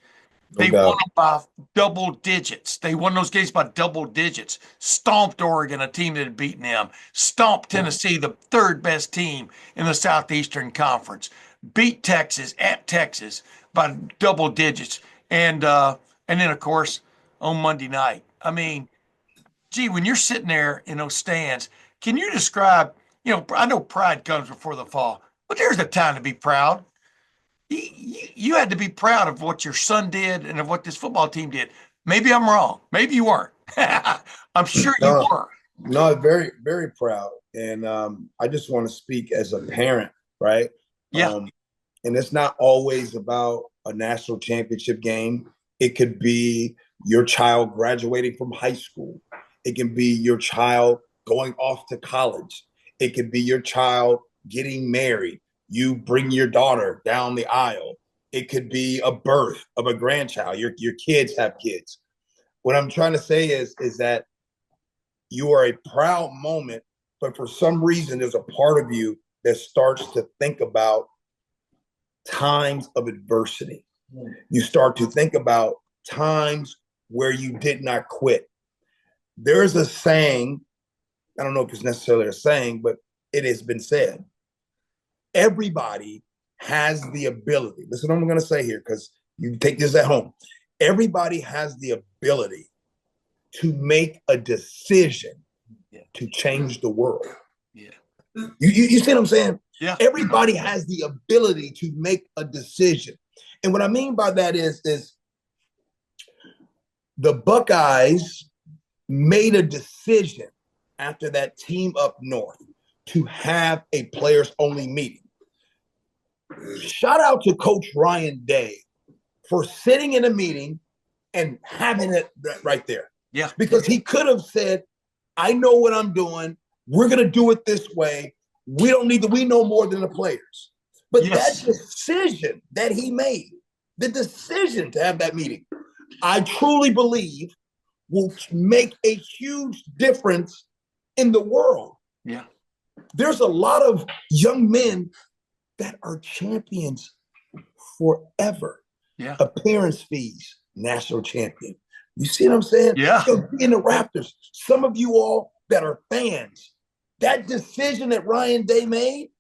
They won them by double digits. They won those games by double digits. Stomped Oregon, a team that had beaten them. Stomped Tennessee, the 3rd best team in the Southeastern Conference. beat Texas at Texas by double digits, and then of course on Monday night. I mean, gee, when you're sitting there in those stands, can you describe? I know pride comes before the fall, but there's a time to be proud. You had to be proud of what your son did and of what this football team did. Maybe I'm wrong. Maybe you weren't. I'm sure you No, were. no, very, very proud. And I just want to speak as a parent, right? Yeah. And it's not always about a national championship game. It could be your child graduating from high school. It can be your child going off to college. It could be your child getting married. You bring your daughter down the aisle. It could be a birth of a grandchild. Your kids have kids. What I'm trying to say is that you are a proud moment, but for some reason, there's a part of you that starts to think about times of adversity. You start to think about times where you did not quit. There's a saying, I don't know if it's necessarily a saying, but it has been said. Everybody has the ability. Listen what I'm going to say here, because you take this at home. Everybody has the ability to make a decision to change the world. Yeah. You see what I'm saying? Yeah. Everybody has the ability to make a decision. And what I mean by that is the Buckeyes made a decision after that team up north to have a players-only meeting. Shout out to Coach Ryan Day for sitting in a meeting and having it right there. Yeah. Because he could have said, I know what I'm doing. We're going to do it this way. We know more than the players. But Yes. that decision that he made, the decision to have that meeting, I truly believe will make a huge difference in the world. Yeah. There's a lot of young men that are champions forever. Yeah. Appearance fees, national champion. You see what I'm saying? Yeah. In the Raptors, some of you all that are fans, that decision that Ryan Day made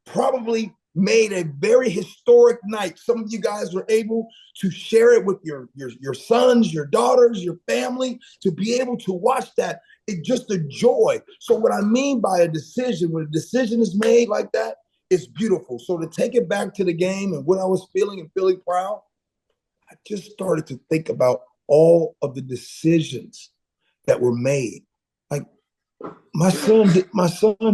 probably made a very historic night. Some of you guys were able to share it with your sons, your daughters, your family, to be able to watch that. It's just a joy. So what I mean by a decision, when a decision is made like that, it's beautiful. So to take it back to the game and what I was feeling and feeling proud, I just started to think about all of the decisions that were made. Like my son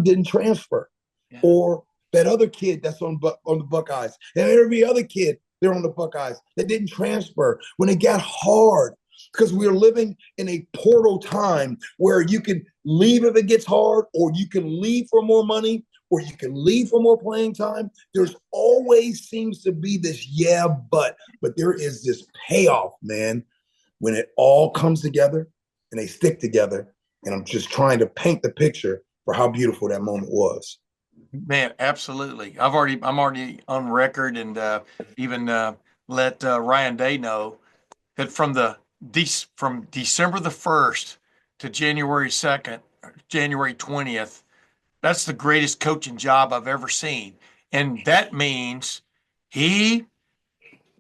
didn't transfer, Yeah. or that other kid that's on the Buckeyes, and every other kid they're on the Buckeyes that didn't transfer when it got hard, because we're living in a portal time where you can leave if it gets hard, or you can leave for more money, or you can leave for more playing time. There's always seems to be this but there is this payoff, man, when it all comes together and they stick together. And I'm just trying to paint the picture for how beautiful that moment was. Man, absolutely. I'm already on record, and even let Ryan Day know that from December the 1st to January 2nd, January 20th, that's the greatest coaching job I've ever seen. And that means he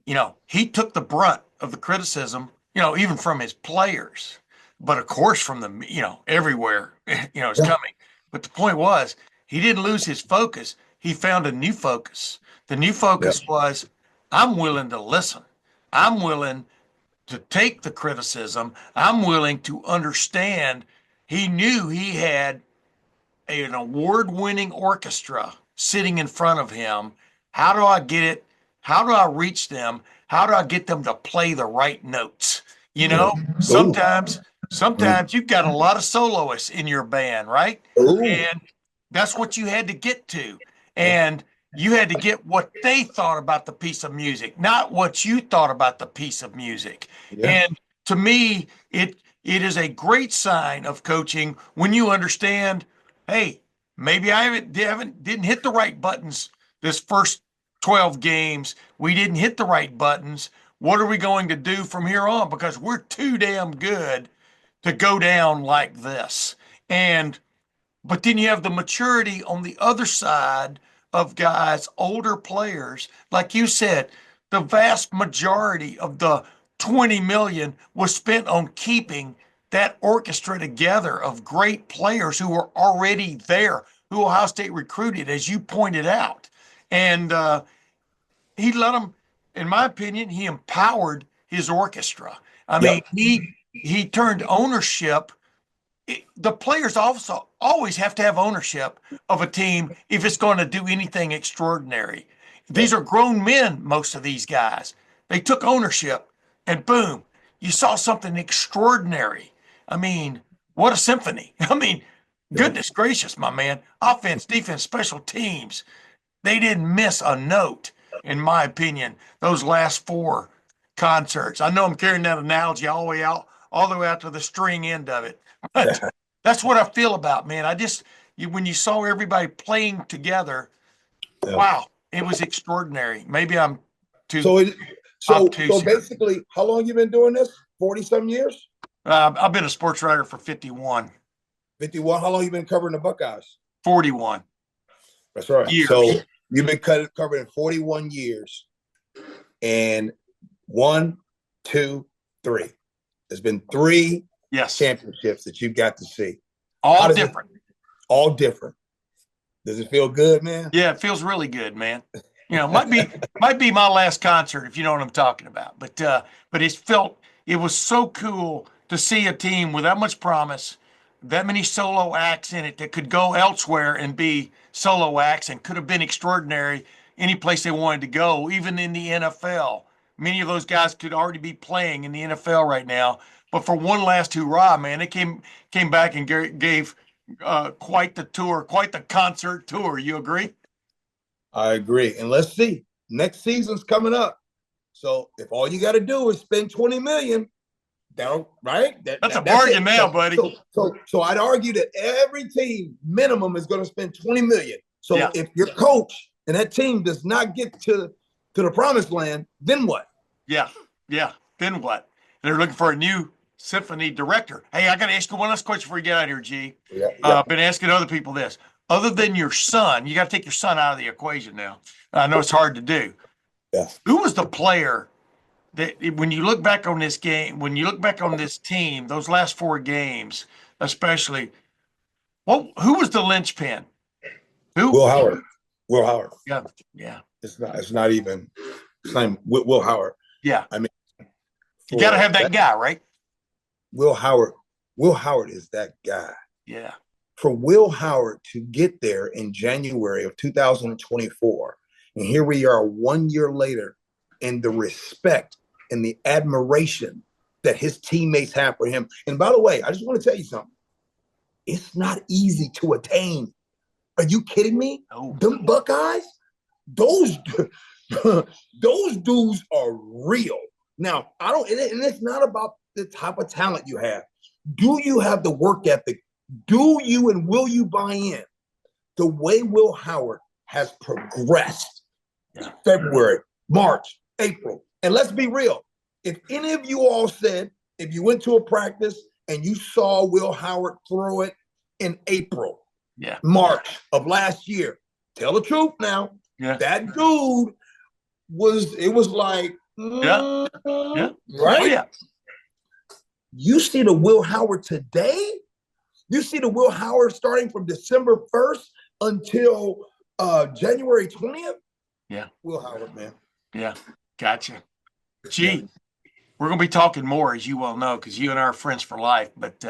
took the brunt of the criticism, even from his players, but of course from the, everywhere, it's coming. But the point was, he didn't lose his focus. He found a new focus. The new focus was, I'm willing to listen. I'm willing to take the criticism. I'm willing to understand. He knew he had an award-winning orchestra sitting in front of him. How do I get it? How do I reach them? How do I get them to play the right notes? Sometimes you've got a lot of soloists in your band, right? And that's what you had to get to. And you had to get what they thought about the piece of music, not what you thought about the piece of music. And to me, it is a great sign of coaching when you understand, hey, maybe I didn't hit the right buttons this first 12 games. We didn't hit the right buttons. What are we going to do from here on? Because we're too damn good to go down like this. But then you have the maturity on the other side of guys, older players, like you said, the vast majority of the 20 million was spent on keeping that orchestra together of great players who were already there, who Ohio State recruited, as you pointed out. And he let them, in my opinion, he empowered his orchestra. I mean, Yep. he turned ownership. The players also always have to have ownership of a team if it's going to do anything extraordinary. These are grown men, most of these guys. They took ownership, and boom, you saw something extraordinary. I mean, what a symphony. I mean, goodness gracious, my man. Offense, defense, special teams. They didn't miss a note, in my opinion, those last four concerts. I know I'm carrying that analogy all the way out to the string end of it. But that's what I feel about, man. When you saw everybody playing together, wow, it was extraordinary. Maybe I'm too So obtuse here. basically, how long you been doing this? 40-some years? I've been a sports writer for 51, 51. How long you been covering the Buckeyes? 41 That's right. years. So you've been covering 41 years, and 1, 2, 3. There's been 3 Yes, championships that you've got to see. all different. All different. Does it feel good, man? Yeah, it feels really good, man. You know, might be my last concert if you know what I'm talking about. But it was so cool to see a team with that much promise, that many solo acts in it that could go elsewhere and be solo acts and could have been extraordinary any place they wanted to go, even in the NFL. Many of those guys could already be playing in the NFL right now. But for one last hurrah, man, they came back and gave quite the tour, quite the concert tour. You agree? I agree. And let's see. Next season's coming up. So if all you got to do is spend 20 million, right? That's a bargain now, buddy. So I'd argue that every team minimum is going to spend 20 million. So Yeah. if your coach and that team does not get to the promised land, then what? Yeah. Then what? They're looking for a new symphony director. Hey, I got to ask you one last question before you get out of here, G. Yeah. I've been asking other people this. Other than your son, you got to take your son out of the equation now. I know it's hard to do. Yeah. Who was the player that, when you look back on this game, when you look back on this team, those last 4 games, especially, who was the linchpin? Who? Will Howard. Will Howard. Yeah. It's not even Will Howard. Yeah. I mean, you got to have that guy, right? Will Howard is that guy. Yeah. For Will Howard to get there in January of 2024, and here we are 1 year later, and the respect and the admiration that his teammates have for him. And by the way, I just want to tell you something. It's not easy to attain. Are you kidding me? No. Them Buckeyes, those dudes are real. Now, and it's not about the type of talent you have. Do you have the work ethic? Do you and will you buy in? The way Will Howard has progressed, February, March, April. And let's be real. If any of you all said, if you went to a practice and you saw Will Howard throw it in April, March of last year, tell the truth now. Yeah. That dude was like, right? Oh, yeah. You see the Will Howard today? You see the Will Howard starting from December 1st until January 20th? Yeah. Will Howard, man. Yeah. Gotcha. Gee, we're going to be talking more, as you well know, because you and I are friends for life. But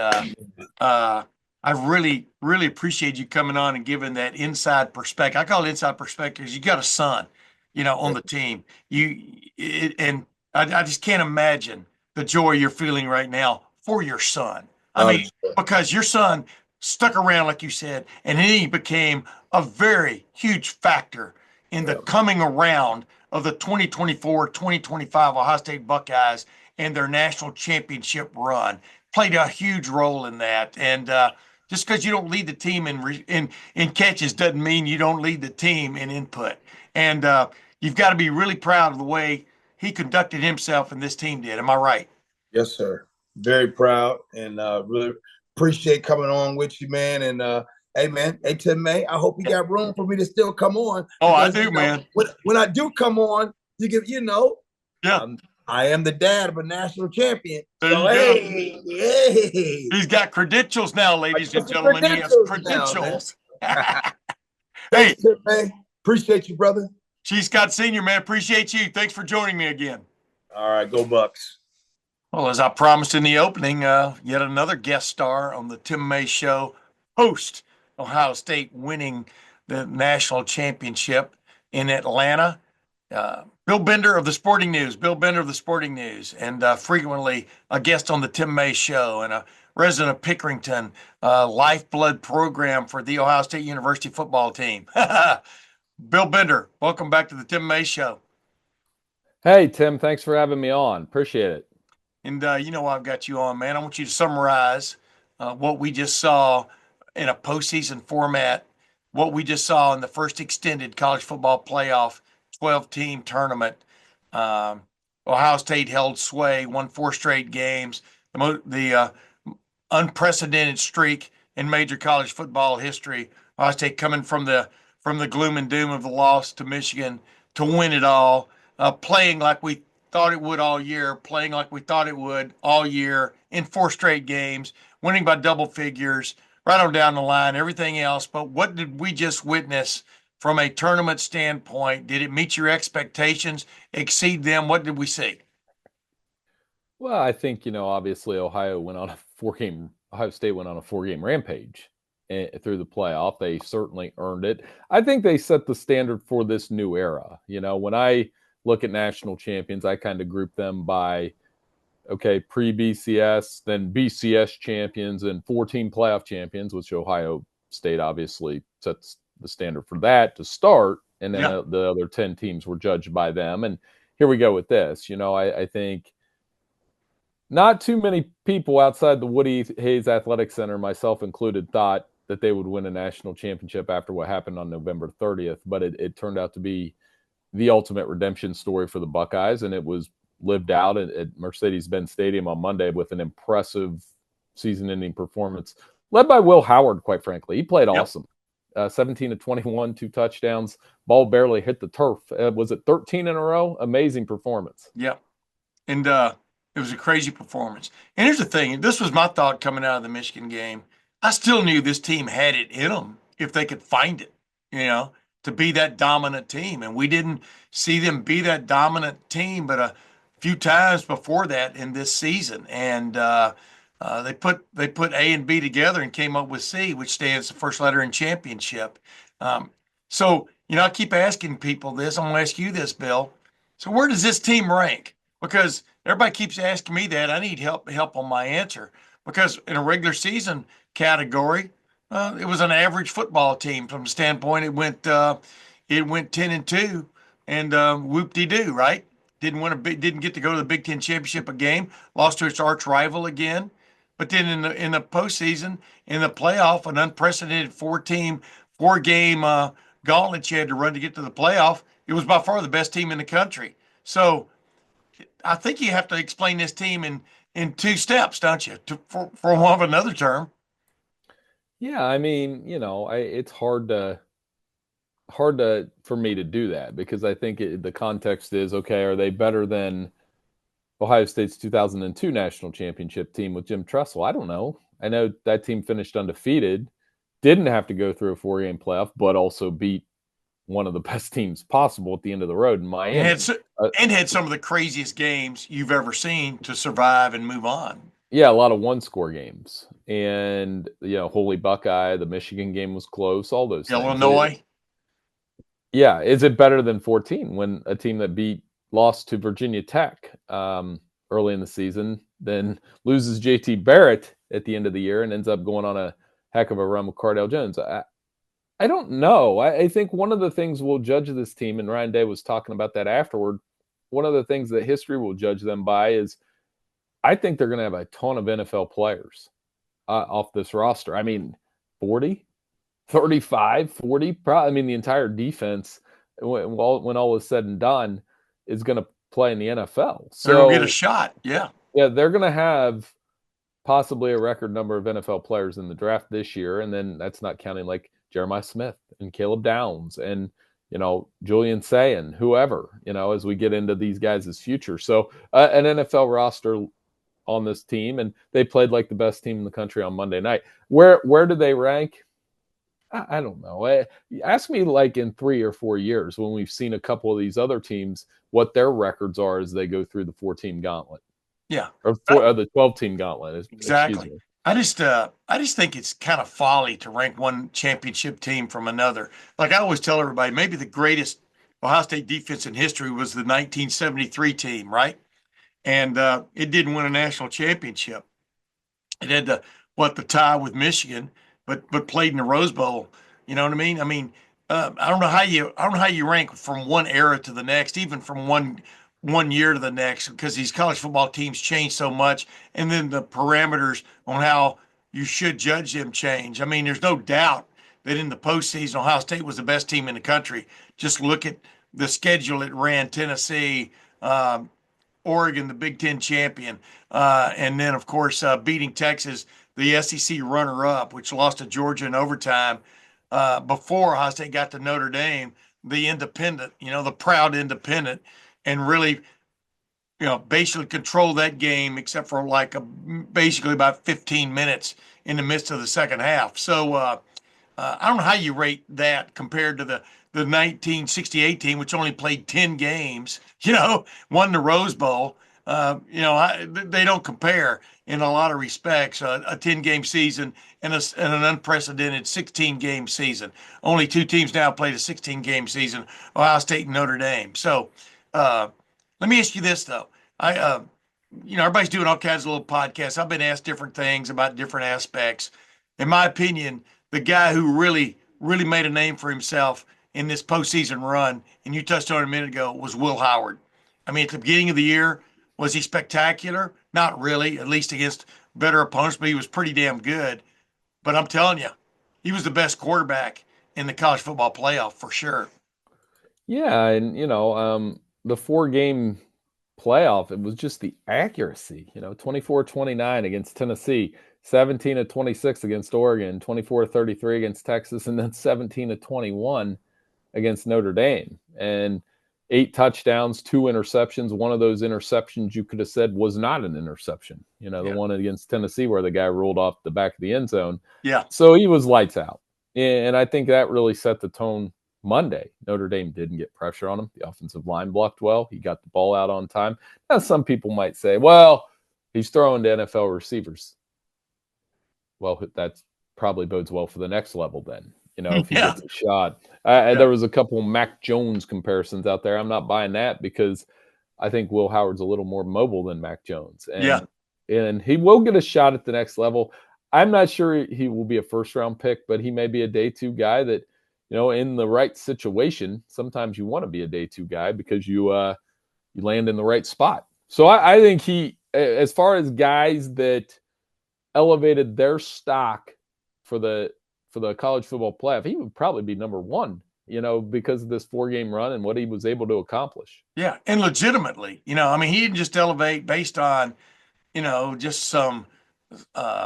I really, really appreciate you coming on and giving that inside perspective. I call it inside perspective because you got a son, on the team. And I just can't imagine the joy you're feeling right now for your son. I mean, because your son stuck around, like you said, and he became a very huge factor in the coming around of the 2024-2025 Ohio State Buckeyes and their national championship run. Played a huge role in that. And just because you don't lead the team in catches doesn't mean you don't lead the team in input. And you've got to be really proud of the way he conducted himself and this team did. Am I right? Yes, sir. Very proud and really appreciate coming on with you, man. And Hey, man. Hey, Tim May, I hope you got room for me to still come on. Oh, because, I do, man. When I do come on, Yeah. I am the dad of a national champion. There So, you go. hey. He's got credentials now, ladies and Some gentlemen. He has credentials now, credentials. Hey, thanks, Tim May. Appreciate you, brother. G. Scott Sr., man, appreciate you. Thanks for joining me again. All right, go Bucks. Well, as I promised in the opening, yet another guest star on the Tim May Show, host Ohio State winning the national championship in Atlanta. Bill Bender of the Sporting News, and frequently a guest on the Tim May Show and a resident of Pickerington, lifeblood program for the Ohio State University football team. Bill Bender, welcome back to the Tim May Show. Hey, Tim, thanks for having me on. Appreciate it. And you know why I've got you on, man. I want you to summarize what we just saw in a postseason format, what we just saw in the first extended college football playoff 12-team tournament. Ohio State held sway, won 4 straight games, the unprecedented streak in major college football history. Ohio State coming from the gloom and doom of the loss to Michigan to win it all, playing like we thought it would all year, playing like we thought it would all year in 4 straight games, winning by double figures, right on down the line, everything else. But what did we just witness from a tournament standpoint? Did it meet your expectations, exceed them? What did we see? Well, I think, obviously Ohio State went on a 4-game rampage through the playoff. They certainly earned it. I think they set the standard for this new era. When I look at national champions, I kind of group them by, pre-BCS, then BCS champions, and 4-team playoff champions, which Ohio State obviously sets the standard for that to start. And then the other 10 teams were judged by them. And here we go with this. I think not too many people outside the Woody Hayes Athletic Center, myself included, thought that they would win a national championship after what happened on November 30th. But it turned out to be the ultimate redemption story for the Buckeyes, and it was lived out at Mercedes-Benz Stadium on Monday with an impressive season-ending performance led by Will Howard, quite frankly. He played awesome. 17 of 21, 2 touchdowns. Ball barely hit the turf. Was it 13 in a row? Amazing performance. Yeah. And it was a crazy performance. And here's the thing. This was my thought coming out of the Michigan game. I still knew this team had it in them if they could find it, to be that dominant team. And we didn't see them be that dominant team but a few times before that in this season. And they put A and B together and came up with C, which stands the first letter in championship. So I keep asking people this. I'm going to ask you this, Bill. So where does this team rank? Because everybody keeps asking me that. I need help on my answer. Because in a regular season category, it was an average football team from the standpoint it went 10-2 and whoop-de-doo, right? Didn't get to go to the Big Ten championship a game, lost to its arch rival again. But then in the postseason, in the playoff, an unprecedented 4-game gauntlet you had to run to get to the playoff. It was by far the best team in the country. So I think you have to explain this team in 2 steps, don't you? For one of another term. Yeah, I mean, it's hard for me to do that because I think the context is, okay, are they better than Ohio State's 2002 national championship team with Jim Tressel? I don't know. I know that team finished undefeated, didn't have to go through a 4-game playoff, but also beat one of the best teams possible at the end of the road in Miami. And had some of the craziest games you've ever seen to survive and move on. Yeah, a lot of 1-score games. And, Holy Buckeye, the Michigan game was close, all those things. Illinois. Yeah. Is it better than 14 when a team that lost to Virginia Tech early in the season, then loses JT Barrett at the end of the year and ends up going on a heck of a run with Cardale Jones? I don't know. I think one of the things we'll judge this team, and Ryan Day was talking about that afterward, one of the things that history will judge them by is I think they're going to have a ton of NFL players off this roster. I mean, 40, 35, 40, probably. I mean, the entire defense, when all is said and done, is going to play in the NFL. So they're going to get a shot. Yeah. Yeah, they're going to have possibly a record number of NFL players in the draft this year, and then that's not counting like Jeremiah Smith and Caleb Downs and Julian Sayin, whoever, as we get into these guys' future. So an NFL roster on this team, and they played like the best team in the country on Monday night. Where do they rank? I don't know. Ask me like in 3 or 4 years when we've seen a couple of these other teams, what their records are as they go through the 4-team gauntlet. Yeah. Or the 12-team gauntlet. Exactly. I just think it's kind of folly to rank one championship team from another. Like I always tell everybody, maybe the greatest Ohio State defense in history was the 1973 team, right? And it didn't win a national championship. It had the tie with Michigan, but played in the Rose Bowl. You know what I mean? I don't know how you rank from one era to the next, even from one year to the next, because these college football teams change so much, and then the parameters on how you should judge them change. I mean, there's no doubt that in the postseason, Ohio State was the best team in the country. Just look at the schedule it ran: Tennessee, Oregon, the Big Ten champion, and then of course beating Texas, the SEC runner-up, which lost to Georgia in overtime. Before Ohio State got to Notre Dame, the independent, the proud independent, and really, basically control that game except for basically about 15 minutes in the midst of the second half. So I don't know how you rate that compared to the 1968 team, which only played 10 games, won the Rose Bowl. They don't compare in a lot of respects, a 10-game season and an unprecedented 16-game season. Only two teams now played a 16-game season, Ohio State and Notre Dame. So let me ask you this, though. Everybody's doing all kinds of little podcasts. I've been asked different things about different aspects. In my opinion, the guy who really, really made a name for himself in this postseason run, and you touched on it a minute ago, was Will Howard. I mean, at the beginning of the year, was he spectacular? Not really, at least against better opponents, but he was pretty damn good. But I'm telling you, he was the best quarterback in the college football playoff for sure. Yeah, and the 4-game playoff, it was just the accuracy, 24-29 against Tennessee, 17-26 against Oregon, 24-33 against Texas, and then 17-21 against Notre Dame. And 8 touchdowns, 2 interceptions. One of those interceptions you could have said was not an interception. The one against Tennessee where the guy rolled off the back of the end zone. Yeah. So he was lights out. And I think that really set the tone Monday. Notre Dame didn't get pressure on him. The offensive line blocked well. He got the ball out on time. Now, some people might say, well, he's throwing to NFL receivers. Well, that probably bodes well for the next level then. If he gets a shot. There was a couple Mac Jones comparisons out there. I'm not buying that because I think Will Howard's a little more mobile than Mac Jones. And he will get a shot at the next level. I'm not sure he will be a first-round pick, but he may be a day 2 guy that, in the right situation, sometimes you want to be a day 2 guy because you land in the right spot. So I think he, as far as guys that elevated their stock for the college football playoff, he would probably be number 1, because of this 4-game run and what he was able to accomplish. Yeah, and legitimately, he didn't just elevate based on, just some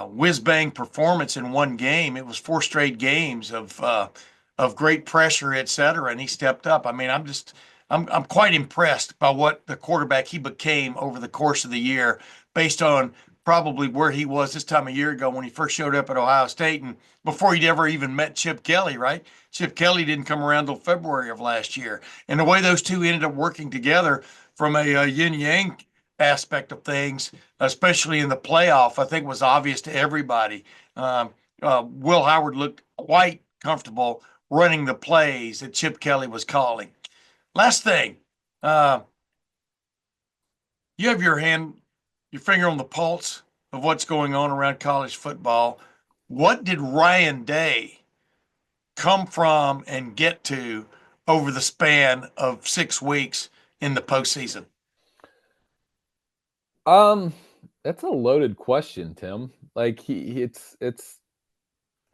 whiz-bang performance in one game. It was 4 straight games of great pressure, et cetera, and he stepped up. I'm quite impressed by what the quarterback he became over the course of the year based on probably where he was this time a year ago when he first showed up at Ohio State and before he'd ever even met Chip Kelly, right? Chip Kelly didn't come around till February of last year. And the way those two ended up working together from a yin-yang aspect of things, especially in the playoff, I think was obvious to everybody. Will Howard looked quite comfortable running the plays that Chip Kelly was calling. Last thing, you have your finger on the pulse of what's going on around college football. What did Ryan Day come from and get to over the span of 6 weeks in the postseason? That's a loaded question, Tim. Like it's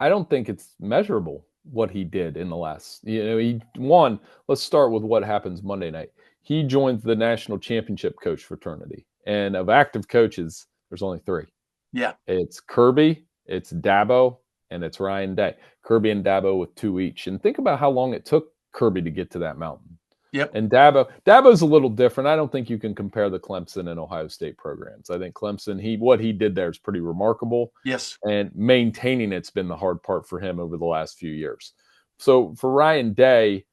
I don't think it's measurable what he did in the last, let's start with what happens Monday night. He joins the national championship coach fraternity, and of active coaches, there's only 3. Yeah. It's Kirby, it's Dabo, and it's Ryan Day. Kirby and Dabo with 2 each. And think about how long it took Kirby to get to that mountain. Yep. And Dabo's a little different. I don't think you can compare the Clemson and Ohio State programs. I think Clemson, what he did there is pretty remarkable. Yes. And maintaining it's been the hard part for him over the last few years. So for Ryan Day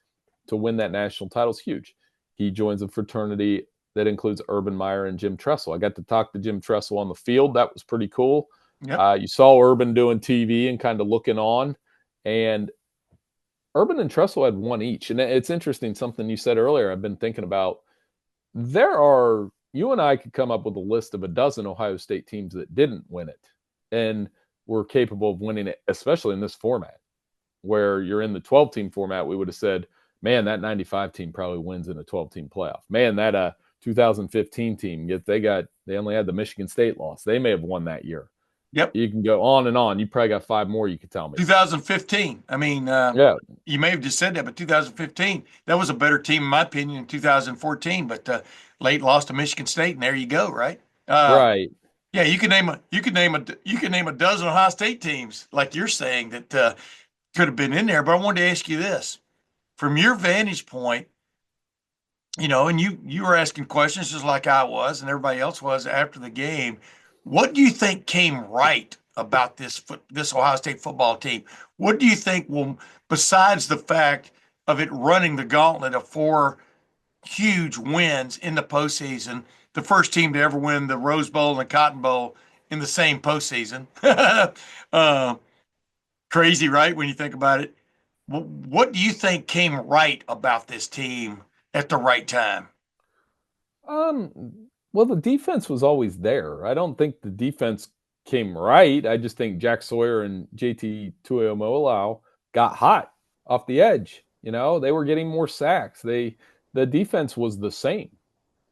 to win that national title is huge. He joins a fraternity that includes Urban Meyer and Jim Tressel. I got to talk to Jim Tressel on the field. That was pretty cool. Yep. You saw Urban doing TV and kind of looking on. And Urban and Tressel had 1 each. And it's interesting, something you said earlier, I've been thinking about. You and I could come up with a list of a dozen Ohio State teams that didn't win it and were capable of winning it, especially in this format, where you're in the 12-team format. We would have said, man, that 95 team probably wins in a 12-team playoff. Man, that 2015 team, they only had the Michigan State loss. They may have won that year. Yep. You can go on and on. You probably got 5 more you could tell me. 2015. I mean, you may have just said that, but 2015, that was a better team, in my opinion, in 2014. But late lost to Michigan State, and there you go, right? Right. Yeah, you can name a dozen Ohio State teams, like you're saying, that could have been in there. But I wanted to ask you this, from your vantage point, and you were asking questions just like I was, and everybody else was after the game. What do you think came right about this Ohio State football team? What do you think besides the fact of it running the gauntlet of 4 huge wins in the postseason, the first team to ever win the Rose Bowl and the Cotton Bowl in the same postseason? Crazy, right? When you think about it. What do you think came right about this team at the right time? Well, the defense was always there. I don't think the defense came right. I just think Jack Sawyer and JT Tuimoloau got hot off the edge. They were getting more sacks. The defense was the same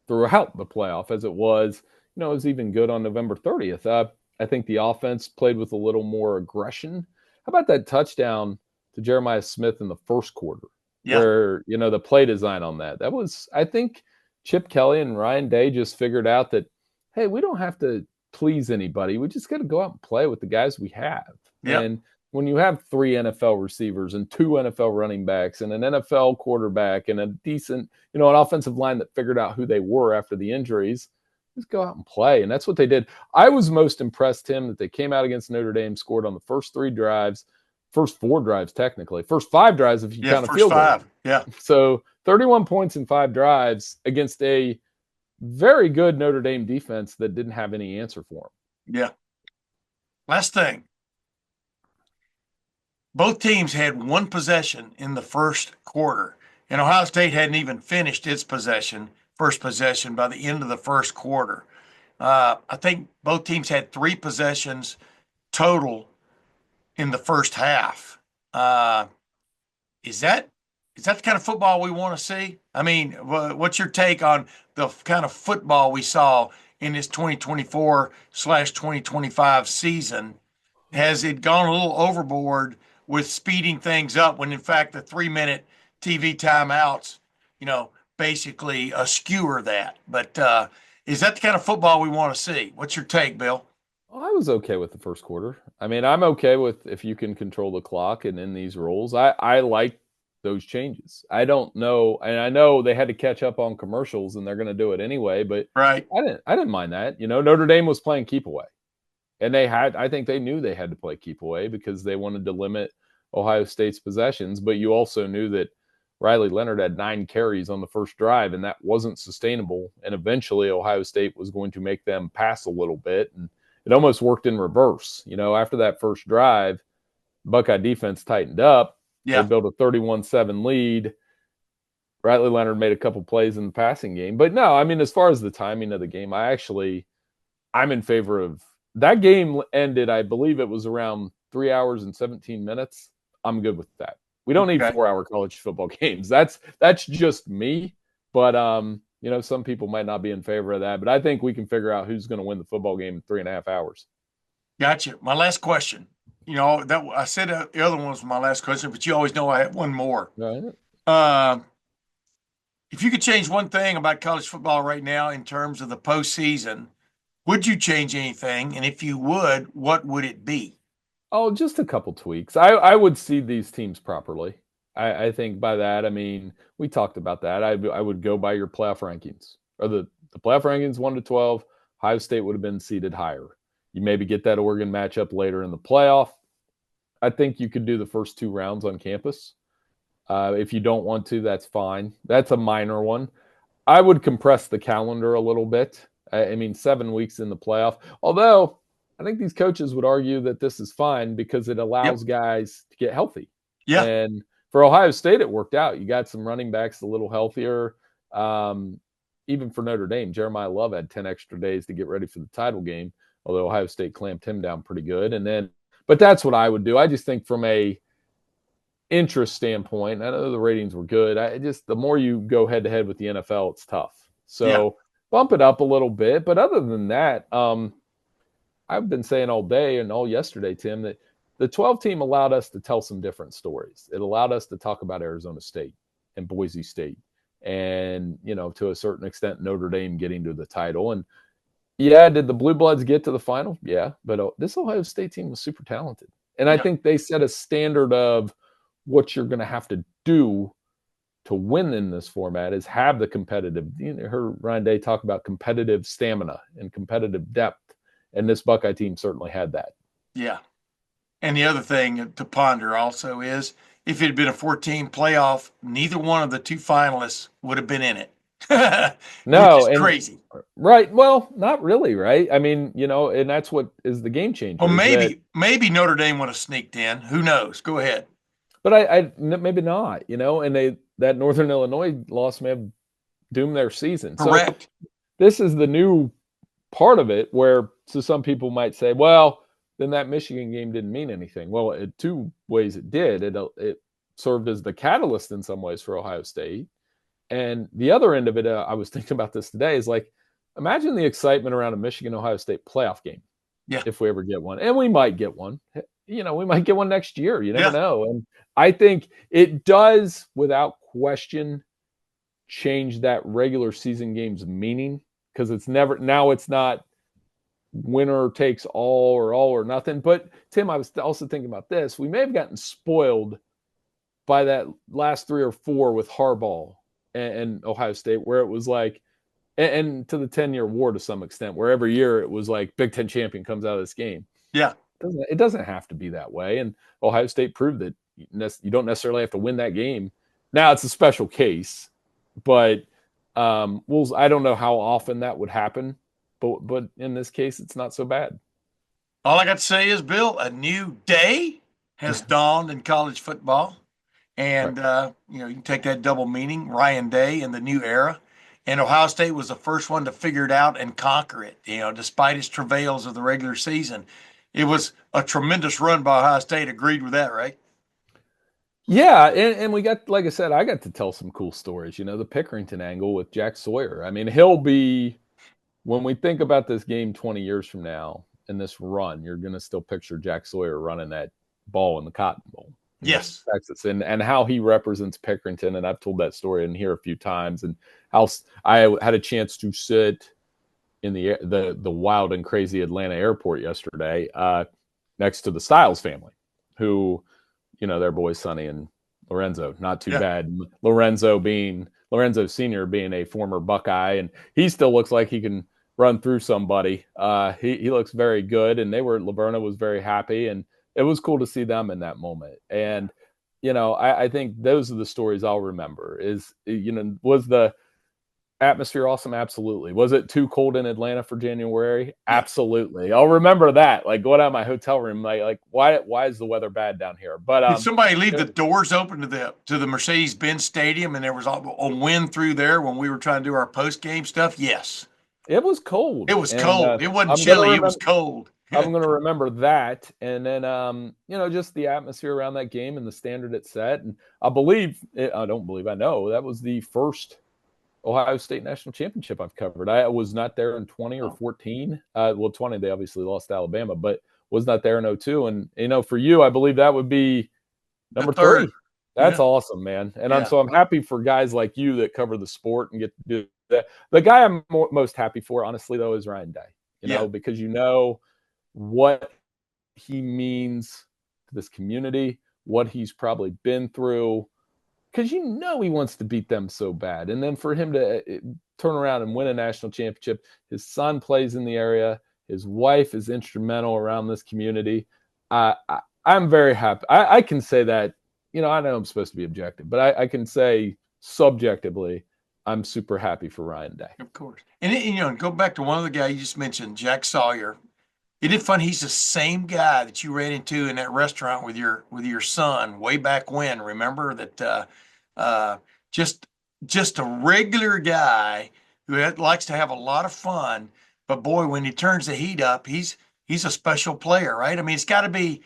throughout the playoff as it was. It was even good on November 30th. I think the offense played with a little more aggression. How about that touchdown to Jeremiah Smith in the first quarter? Yeah. Where, the play design on that was, I think, Chip Kelly and Ryan Day just figured out that, hey, we don't have to please anybody. We just got to go out and play with the guys we have. Yep. And when you have 3 NFL receivers and 2 NFL running backs and an NFL quarterback and a decent, an offensive line that figured out who they were after the injuries, just go out and play. And that's what they did. I was most impressed, Tim, that they came out against Notre Dame, scored on the first 3 drives, first 4 drives technically, first 5 drives if you count a field goal. Yeah. So 31 points in 5 drives against a very good Notre Dame defense that didn't have any answer for them. Yeah. Last thing. Both teams had 1 possession in the first quarter, and Ohio State hadn't even finished its first possession by the end of the first quarter. I think both teams had 3 possessions total in the first half. Is that the kind of football we want to see? I mean, what's your take on the kind of football we saw in this 2024/2025 season? Has it gone a little overboard with speeding things up when, in fact, the 3-minute TV timeouts, basically skewer that? But is that the kind of football we want to see? What's your take, Bill? I was okay with the first quarter. I mean, I'm okay with if you can control the clock and in these roles. I like those changes. I don't know, and I know they had to catch up on commercials and they're going to do it anyway, but right. I didn't mind that. Notre Dame was playing keep away. And I think they knew they had to play keep away because they wanted to limit Ohio State's possessions, but you also knew that Riley Leonard had 9 carries on the first drive, and that wasn't sustainable. And eventually Ohio State was going to make them pass a little bit, and it almost worked in reverse. After that first drive, Buckeye defense tightened up. Yeah. They built a 31-7 lead. Riley Leonard made a couple plays in the passing game. But no, I mean, as far as the timing of the game, I'm in favor of that. Game ended, I believe it was around 3 hours and 17 minutes. I'm good with that. We don't need 4-hour college football games. That's just me. But some people might not be in favor of that. But I think we can figure out who's going to win the football game in 3.5 hours. Gotcha. My last question. That I said the other one was my last question, but you always know I have one more. Right. If you could change one thing about college football right now in terms of the postseason, Would you change anything? And if you would, what would it be? Oh, just a couple tweaks. I would seed these teams properly. I think by that, I mean, we talked about that. I would go by your playoff rankings, or the playoff rankings 1 to 12. Ohio State would have been seeded higher. You maybe get that Oregon matchup later in the playoff. I think you could do the first 2 rounds on campus. If you don't want to, that's fine. That's a minor one. I would compress the calendar a little bit. I mean, 7 weeks in the playoff. Although I think these coaches would argue that this is fine because it allows guys to get healthy. Yeah. And for Ohio State, it worked out. You got some running backs a little healthier. Even for Notre Dame, Jeremiah Love had 10 extra days to get ready for the title game, although Ohio State clamped him down pretty good. But that's what I would do. I just think from a interest standpoint, I know the ratings were good. The more you go head to head with the NFL, it's tough. So bump it up a little bit. But other than that, I've been saying all day and all yesterday, Tim, that the 12 team allowed us to tell some different stories. It allowed us to talk about Arizona State and Boise State and, to a certain extent, Notre Dame getting to the title. And did the Blue Bloods get to the final? Yeah, but this Ohio State team was super talented. And I think they set a standard of what you're going to have to do to win in this format is have the competitive. You heard Ryan Day talk about competitive stamina and competitive depth. And this Buckeye team certainly had that. Yeah. And the other thing to ponder also is if it had been a 14 playoff, neither one of the 2 finalists would have been in it. No, which is crazy. Right. Well, not really, right? I mean, and that's what is the game changer. Well, maybe Notre Dame would have sneaked in. Who knows? Go ahead. But I maybe not, and that Northern Illinois loss may have doomed their season. Correct. So this is the new part of it where some people might say, well, then that Michigan game didn't mean anything. Well, in 2 ways it did. It served as the catalyst in some ways for Ohio State. And the other end of it, I was thinking about this today, is like, imagine the excitement around a Michigan-Ohio State playoff game. Yeah. If we ever get one. And we might get one. We might get one next year. You never know. And I think it does, without question, change that regular season game's meaning, because it's not winner takes all or nothing. But Tim, I was also thinking about this. We may have gotten spoiled by that last 3 or 4 with Harbaugh and Ohio State, where it was like, and to the 10-year war to some extent, where every year it was like Big Ten champion comes out of this game. Yeah. It doesn't have to be that way. And Ohio State proved that you don't necessarily have to win that game. Now it's a special case, but I don't know how often that would happen, but in this case, it's not so bad. All I got to say is, Bill, a new day has dawned in college football. And, you can take that double meaning, Ryan Day and the new era. And Ohio State was the first one to figure it out and conquer it, despite its travails of the regular season. It was a tremendous run by Ohio State. Agreed with that, right? Yeah, and we got, like I said, I got to tell some cool stories. The Pickerington angle with Jack Sawyer. I mean, he'll be, when we think about this game 20 years from now and this run, you're going to still picture Jack Sawyer running that ball in the Cotton Bowl. Yes. Texas, and how he represents Pickerington. And I've told that story in here a few times. And how I had a chance to sit in the wild and crazy Atlanta airport yesterday next to the Styles family, who, their boys Sonny and Lorenzo, not too bad. Lorenzo Sr. being a former Buckeye, and he still looks like he can run through somebody. He looks very good, and Laverna was very happy, and it was cool to see them in that moment. And, I think those are the stories I'll remember is, was the atmosphere awesome? Absolutely. Was it too cold in Atlanta for January? Absolutely. I'll remember that. Like going out of my hotel room, like why is the weather bad down here? But did somebody leave the doors open to the Mercedes-Benz Stadium and there was a wind through there when we were trying to do our post-game stuff? Yes. It was cold. It was cold. It wasn't chilly. It was cold. I'm going to remember that. And then, just the atmosphere around that game and the standard it set. And I know that was the first Ohio State national championship I've covered. I was not there in 20 or 14. 20, they obviously lost to Alabama, but was not there in 02. And, for you, I believe that would be number 30. That's awesome, man. And I'm happy for guys like you that cover the sport and get to do that. The guy I'm most happy for, honestly, though, is Ryan Day. because you know what he means to this community, what he's probably been through, because he wants to beat them so bad. And then for him to turn around and win a national championship, his son plays in the area, his wife is instrumental around this community. I'm very happy. I can say that, I know I'm supposed to be objective, but I can say subjectively, I'm super happy for Ryan Day. Of course. And go back to one of the guys you just mentioned, Jack Sawyer. Isn't it fun? He's the same guy that you ran into in that restaurant with your son way back when. Remember that? Just a regular guy who likes to have a lot of fun. But boy, when he turns the heat up, he's a special player, right? I mean, it's got to be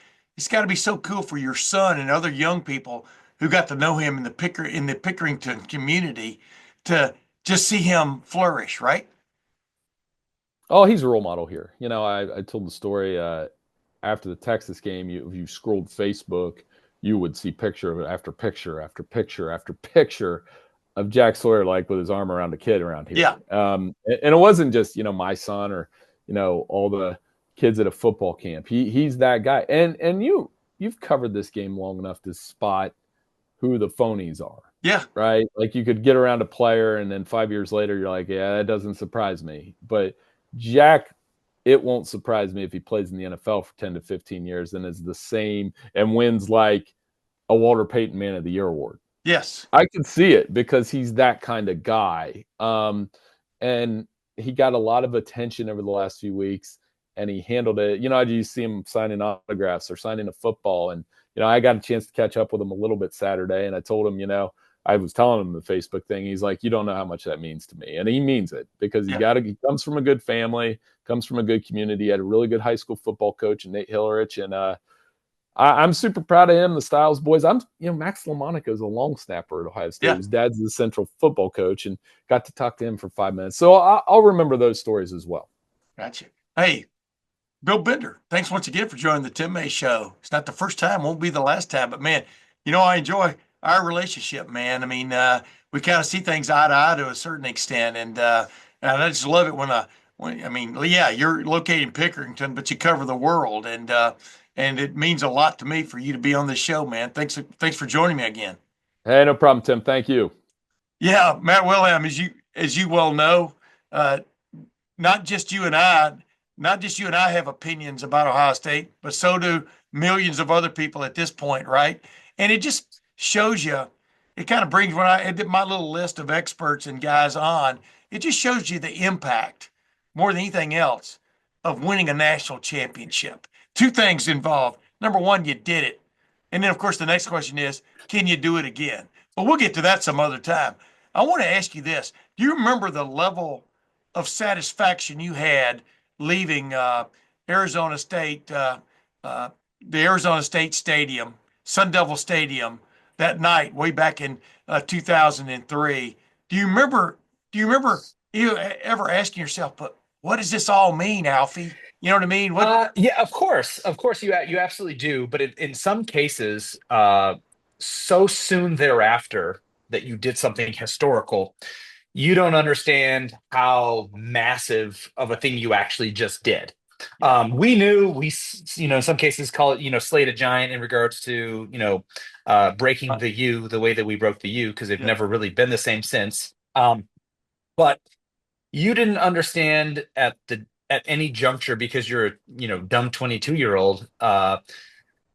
so cool for your son and other young people who got to know him in the Pickerington community to just see him flourish, right? Oh, he's a role model here. I told the story after the Texas game. If you scrolled Facebook, you would see picture after picture after picture after picture of Jack Sawyer, like with his arm around a kid around here. Yeah. And it wasn't just, my son or, all the kids at a football camp. He's that guy. And you've covered this game long enough to spot who the phonies are. Yeah. Right. Like you could get around a player and then 5 years later, you're like, yeah, that doesn't surprise me. But Jack, it won't surprise me if he plays in the NFL for 10 to 15 years and is the same and wins like a Walter Payton Man of the Year award. Yes. I can see it because he's that kind of guy. And he got a lot of attention over the last few weeks and he handled it. You see him signing autographs or signing a football. And, I got a chance to catch up with him a little bit Saturday. And I told him, I was telling him the Facebook thing. He's like, you don't know how much that means to me. And he means it because he comes from a good family, comes from a good community, had a really good high school football coach, Nate Hillerich. And I'm super proud of him, the Styles boys. Max LaMonica is a long snapper at Ohio State. Yeah. His dad's the central football coach and got to talk to him for 5 minutes. So I'll remember those stories as well. Gotcha. Hey, Bill Bender, thanks once again for joining the Tim May Show. It's not the first time, won't be the last time, but man, I enjoy our relationship, man. I mean, we kind of see things eye to eye to a certain extent, and I just love it you're located in Pickerington, but you cover the world, and it means a lot to me for you to be on this show, man. Thanks for joining me again. Hey, no problem, Tim. Thank you. Yeah, Matt Wilhelm, as you well know, not just you and I have opinions about Ohio State, but so do millions of other people at this point, right? And it just shows you, it kind of brings, when I did my little list of experts and guys on, it just shows you the impact, more than anything else, of winning a national championship. Two things involved. Number one, you did it. And then, of course, the next question is, can you do it again? But we'll get to that some other time. I want to ask you this. Do you remember the level of satisfaction you had leaving Arizona State, the Arizona State Stadium, Sun Devil Stadium, that night way back in 2003? Do you remember you ever asking yourself, but what does this all mean, Alfie? You know what I mean? Yeah, of course you absolutely do. But in some cases, so soon thereafter that you did something historical, you don't understand how massive of a thing you actually just did. We knew in some cases call it, slate a giant in regards to, breaking the U the way that we broke the U, because they've never really been the same since. But you didn't understand at any juncture, because you're a, dumb 22-year-old,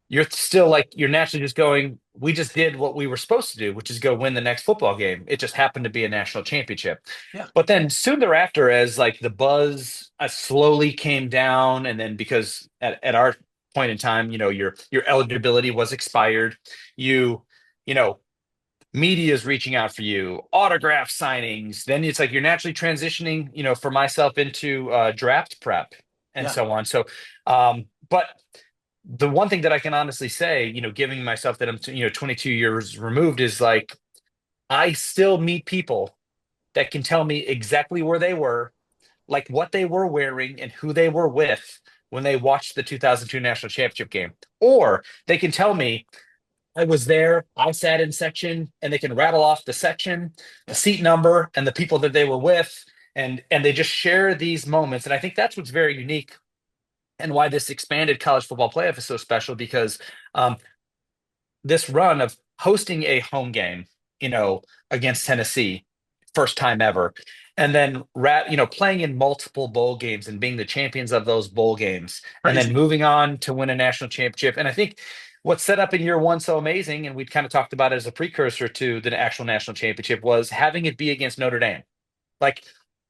you're still like, you're naturally just going, we just did what we were supposed to do, which is go win the next football game. It just happened to be a national championship. Yeah. But then soon thereafter, as like the buzz slowly came down, and then because at our point in time, your eligibility was expired, media is reaching out for you, autograph signings. Then it's like you're naturally transitioning, for myself into draft prep and so on. So, but the one thing that I can honestly say, giving myself that I'm, 22 years removed, is like, I still meet people that can tell me exactly where they were, like what they were wearing and who they were with when they watched the 2002 national championship game. Or they can tell me, I was there, I sat in section, and they can rattle off the section, the seat number, and the people that they were with. and they just share these moments. And I think that's what's very unique, and why this expanded college football playoff is so special, because this run of hosting a home game, against Tennessee, first time ever, and then playing in multiple bowl games and being the champions of those bowl games, and then Crazy. moving on to win a national championship. And I think what's set up in year one so amazing, and we'd kind of talked about it as a precursor to the actual national championship, was having it be against Notre Dame, like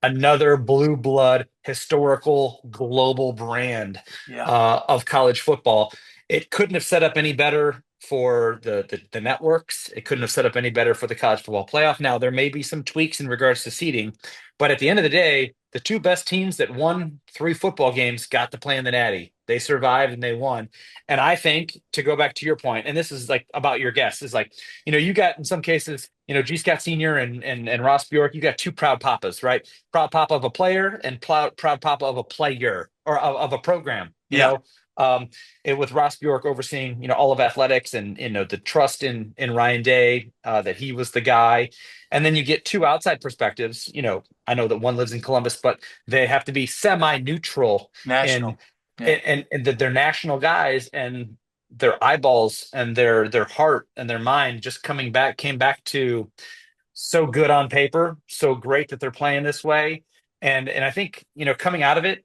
another blue blood historical global brand Yeah. of college football. It couldn't have set up any better for the networks. It couldn't have set up any better for the college football playoff. Now, there may be some tweaks in regards to seeding, but at the end of the day, the two best teams that won 3 football games got to play in the Natty. They survived and they won. And I think, to go back to your point, and this is like about your guess, is like, you got in some cases, G. Scott Sr. and Ross Bjork, you got two proud papas, right? Proud papa of a player and proud papa of a player, or of a program, Yeah. with Ross Bjork overseeing, all of athletics, and, the trust in Ryan Day, that he was the guy. And then you get two outside perspectives. I know that one lives in Columbus, but they have to be semi-neutral National. and that they're national guys, and their eyeballs and their heart and their mind just came back to so good on paper, so great that they're playing this way. And I think, coming out of it,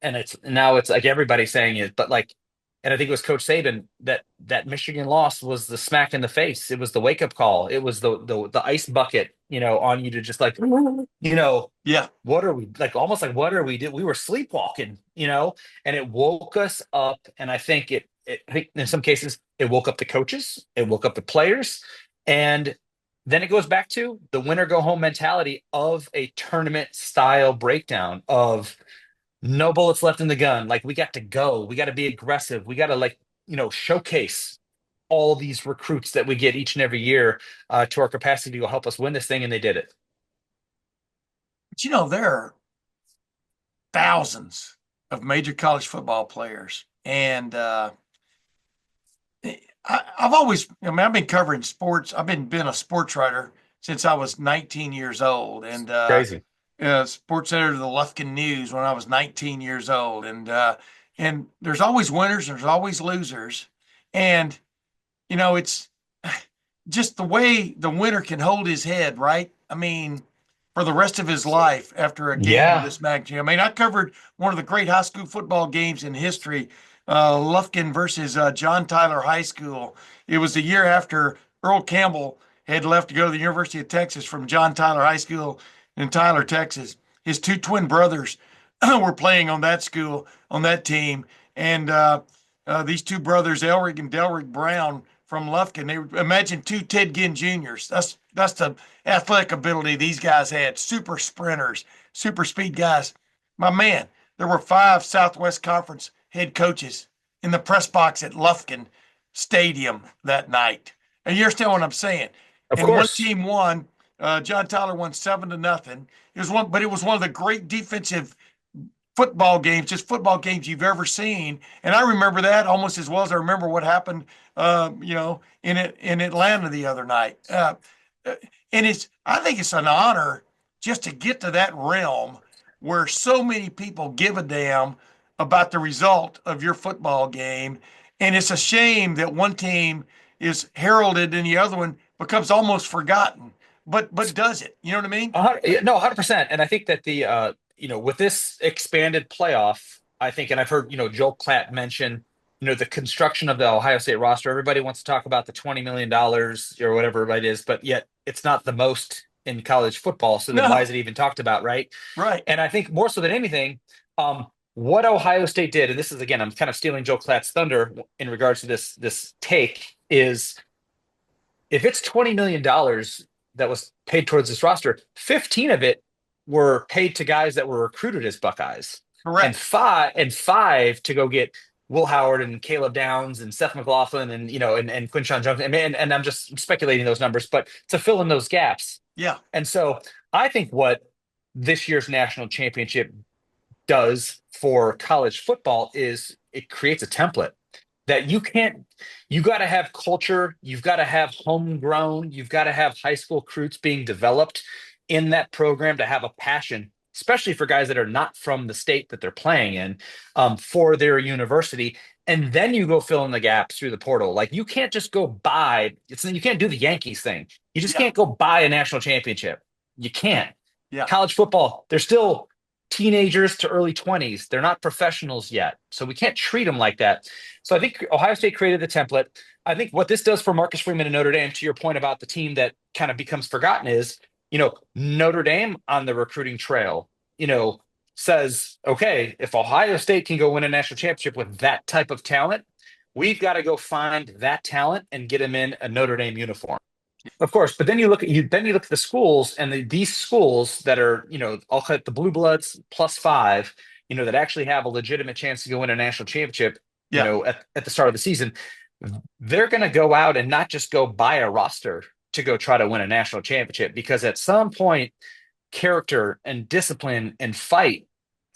and it's like everybody's saying it, but like, and I think it was Coach Saban, that Michigan loss was the smack in the face. It was the wake up call. It was the ice bucket, on you, to just like, Yeah. what are we, like, almost like, what are we doing? We were sleepwalking, and it woke us up. And I think I think in some cases it woke up the coaches, it woke up the players, and then it goes back to the winner go home mentality of a tournament style breakdown of no bullets left in the gun. Like, we got to go. We got to be aggressive. We got to showcase all these recruits that we get each and every year to our capacity to help us win this thing. And they did it. But there are thousands of major college football players. And I've always, I've been covering sports. I've been a sports writer since I was 19 years old. And Crazy. Sports editor of the Lufkin News when I was 19 years old. And there's always winners, and there's always losers. And, it's just the way the winner can hold his head, right? I mean, for the rest of his life after a game of this magnitude. I mean, I covered one of the great high school football games in history, Lufkin versus John Tyler High School. It was the year after Earl Campbell had left to go to the University of Texas from John Tyler High School in Tyler, Texas. His two twin brothers were playing on that team. And these two brothers, Elric and Delric Brown from Lufkin, imagine two Ted Ginn Juniors. That's the athletic ability these guys had. Super sprinters, super speed guys. My man, there were 5 Southwest Conference head coaches in the press box at Lufkin Stadium that night. And you understand what I'm saying? Of and course. One team won. John Tyler won 7-0. But it was one of the great defensive football games, just football games you've ever seen. And I remember that almost as well as I remember what happened, in Atlanta the other night. And I think it's an honor just to get to that realm where so many people give a damn about the result of your football game. And it's a shame that one team is heralded and the other one becomes almost forgotten. But does it? You know what I mean? No, 100%. And I think that with this expanded playoff, I think, and I've heard, Joel Klatt mention, the construction of the Ohio State roster. Everybody wants to talk about the $20 million or whatever it is, but yet it's not the most in college football. So then why is it even talked about, right? Right. And I think more so than anything, what Ohio State did, and this is, again, I'm kind of stealing Joel Klatt's thunder in regards to this take, is if it's $20 million that was paid towards this roster, 15 of it were paid to guys that were recruited as Buckeyes. Correct. And five to go get Will Howard and Caleb Downs and Seth McLaughlin and Quinshon Johnson. And I'm just speculating those numbers, but to fill in those gaps. Yeah. And so I think what this year's national championship does for college football is it creates a template that you got to have culture. You've got to have homegrown. You've got to have high school recruits being developed in that program to have a passion, especially for guys that are not from the state that they're playing in, for their university. And then you go fill in the gaps through the portal. Like, you can't just go buy. You can't do the Yankees thing. You just can't go buy a national championship. You can't. Yeah. College football, they're still teenagers to early 20s. They're not professionals yet. So we can't treat them like that. So I think Ohio State created the template. I think what this does for Marcus Freeman and Notre Dame, to your point about the team that kind of becomes forgotten, is, Notre Dame on the recruiting trail, says, okay, if Ohio State can go win a national championship with that type of talent, we've got to go find that talent and get them in a Notre Dame uniform. Of course, but then you look at the schools, and these schools that are, I'll cut the blue bloods +5, that actually have a legitimate chance to go win a national championship, at the start of the season. They're going to go out and not just go buy a roster to go try to win a national championship, because at some point, character and discipline and fight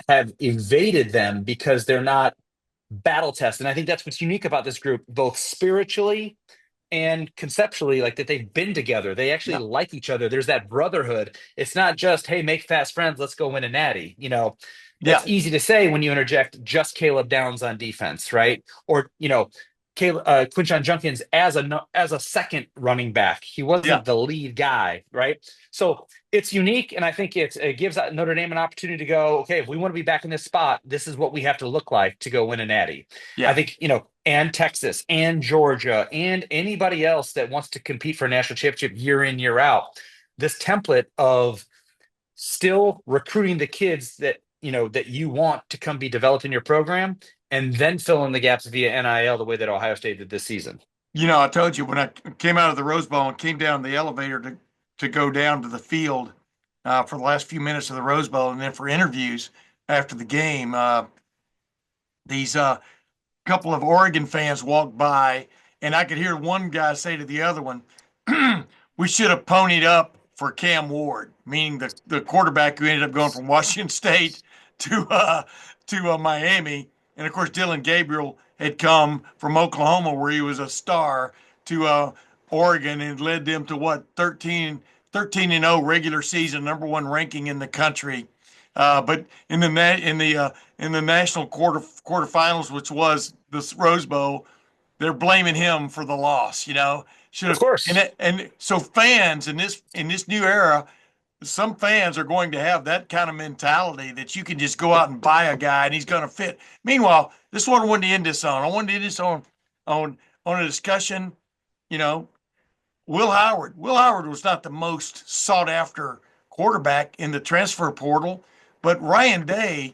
have evaded them because they're not battle tested. And I think that's what's unique about this group, both spiritually and conceptually, like that they've been together. They actually like each other. There's that brotherhood. It's not just, hey, make fast friends, let's go win a natty. That's easy to say when you interject just Caleb Downs on defense, right? Or, Quinshon Junkins as a second running back. He wasn't the lead guy, right? So it's unique, and I think it gives Notre Dame an opportunity to go, okay, if we want to be back in this spot, this is what we have to look like to go win a natty. I think, and Texas and Georgia and anybody else that wants to compete for a national championship year in, year out, this template of still recruiting the kids that you want to come be developed in your program, and then fill in the gaps via NIL the way that Ohio State did this season. I told you when I came out of the Rose Bowl and came down the elevator to go down to the field for the last few minutes of the Rose Bowl, and then for interviews after the game, these couple of Oregon fans walked by, and I could hear one guy say to the other one, we should have ponied up for Cam Ward, meaning the quarterback who ended up going from Washington State to Miami. And of course, Dylan Gabriel had come from Oklahoma, where he was a star, to Oregon, and led them to 13-0 regular season, #1 ranking in the country. But in the national quarterfinals, which was the Rose Bowl, they're blaming him for the loss. Of course. And so fans in this new era, some fans are going to have that kind of mentality that you can just go out and buy a guy and he's going to fit. Meanwhile, this is what I wanted to end this on. I wanted to end this on a discussion. Will Howard was not the most sought after quarterback in the transfer portal, but Ryan Day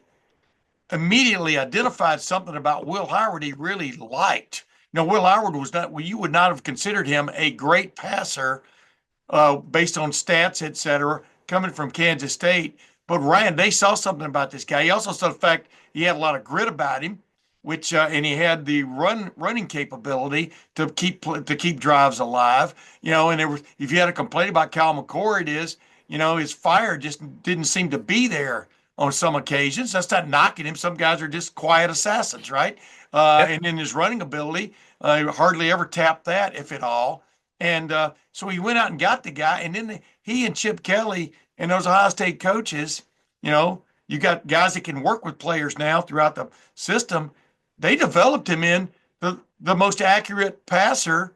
immediately identified something about Will Howard he really liked. Will Howard was not, well, you would not have considered him a great passer based on stats, et cetera, coming from Kansas State. But Ryan, they saw something about this guy. He also saw the fact he had a lot of grit about him, which and he had the running capability to keep drives alive. And there was, if you had a complaint about Kyle McCord, his fire just didn't seem to be there on some occasions. That's not knocking him. Some guys are just quiet assassins, right? And then his running ability, hardly ever tapped that, if at all. And so he went out and got the guy. And then he and Chip Kelly and those Ohio State coaches, you got guys that can work with players now throughout the system. They developed him in the most accurate passer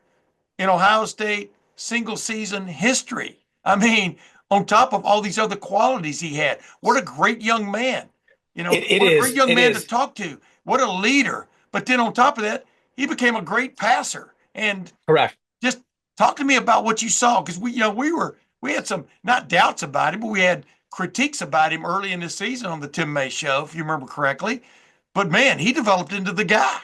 in Ohio State single season history. I mean, on top of all these other qualities he had, what a great young man. What a great young man to talk to. What a leader. But then on top of that, he became a great passer. And correct. Just talk to me about what you saw, because we had some not doubts about him, but we had critiques about him early in the season on the Tim May show, if you remember correctly. But man, he developed into the guy.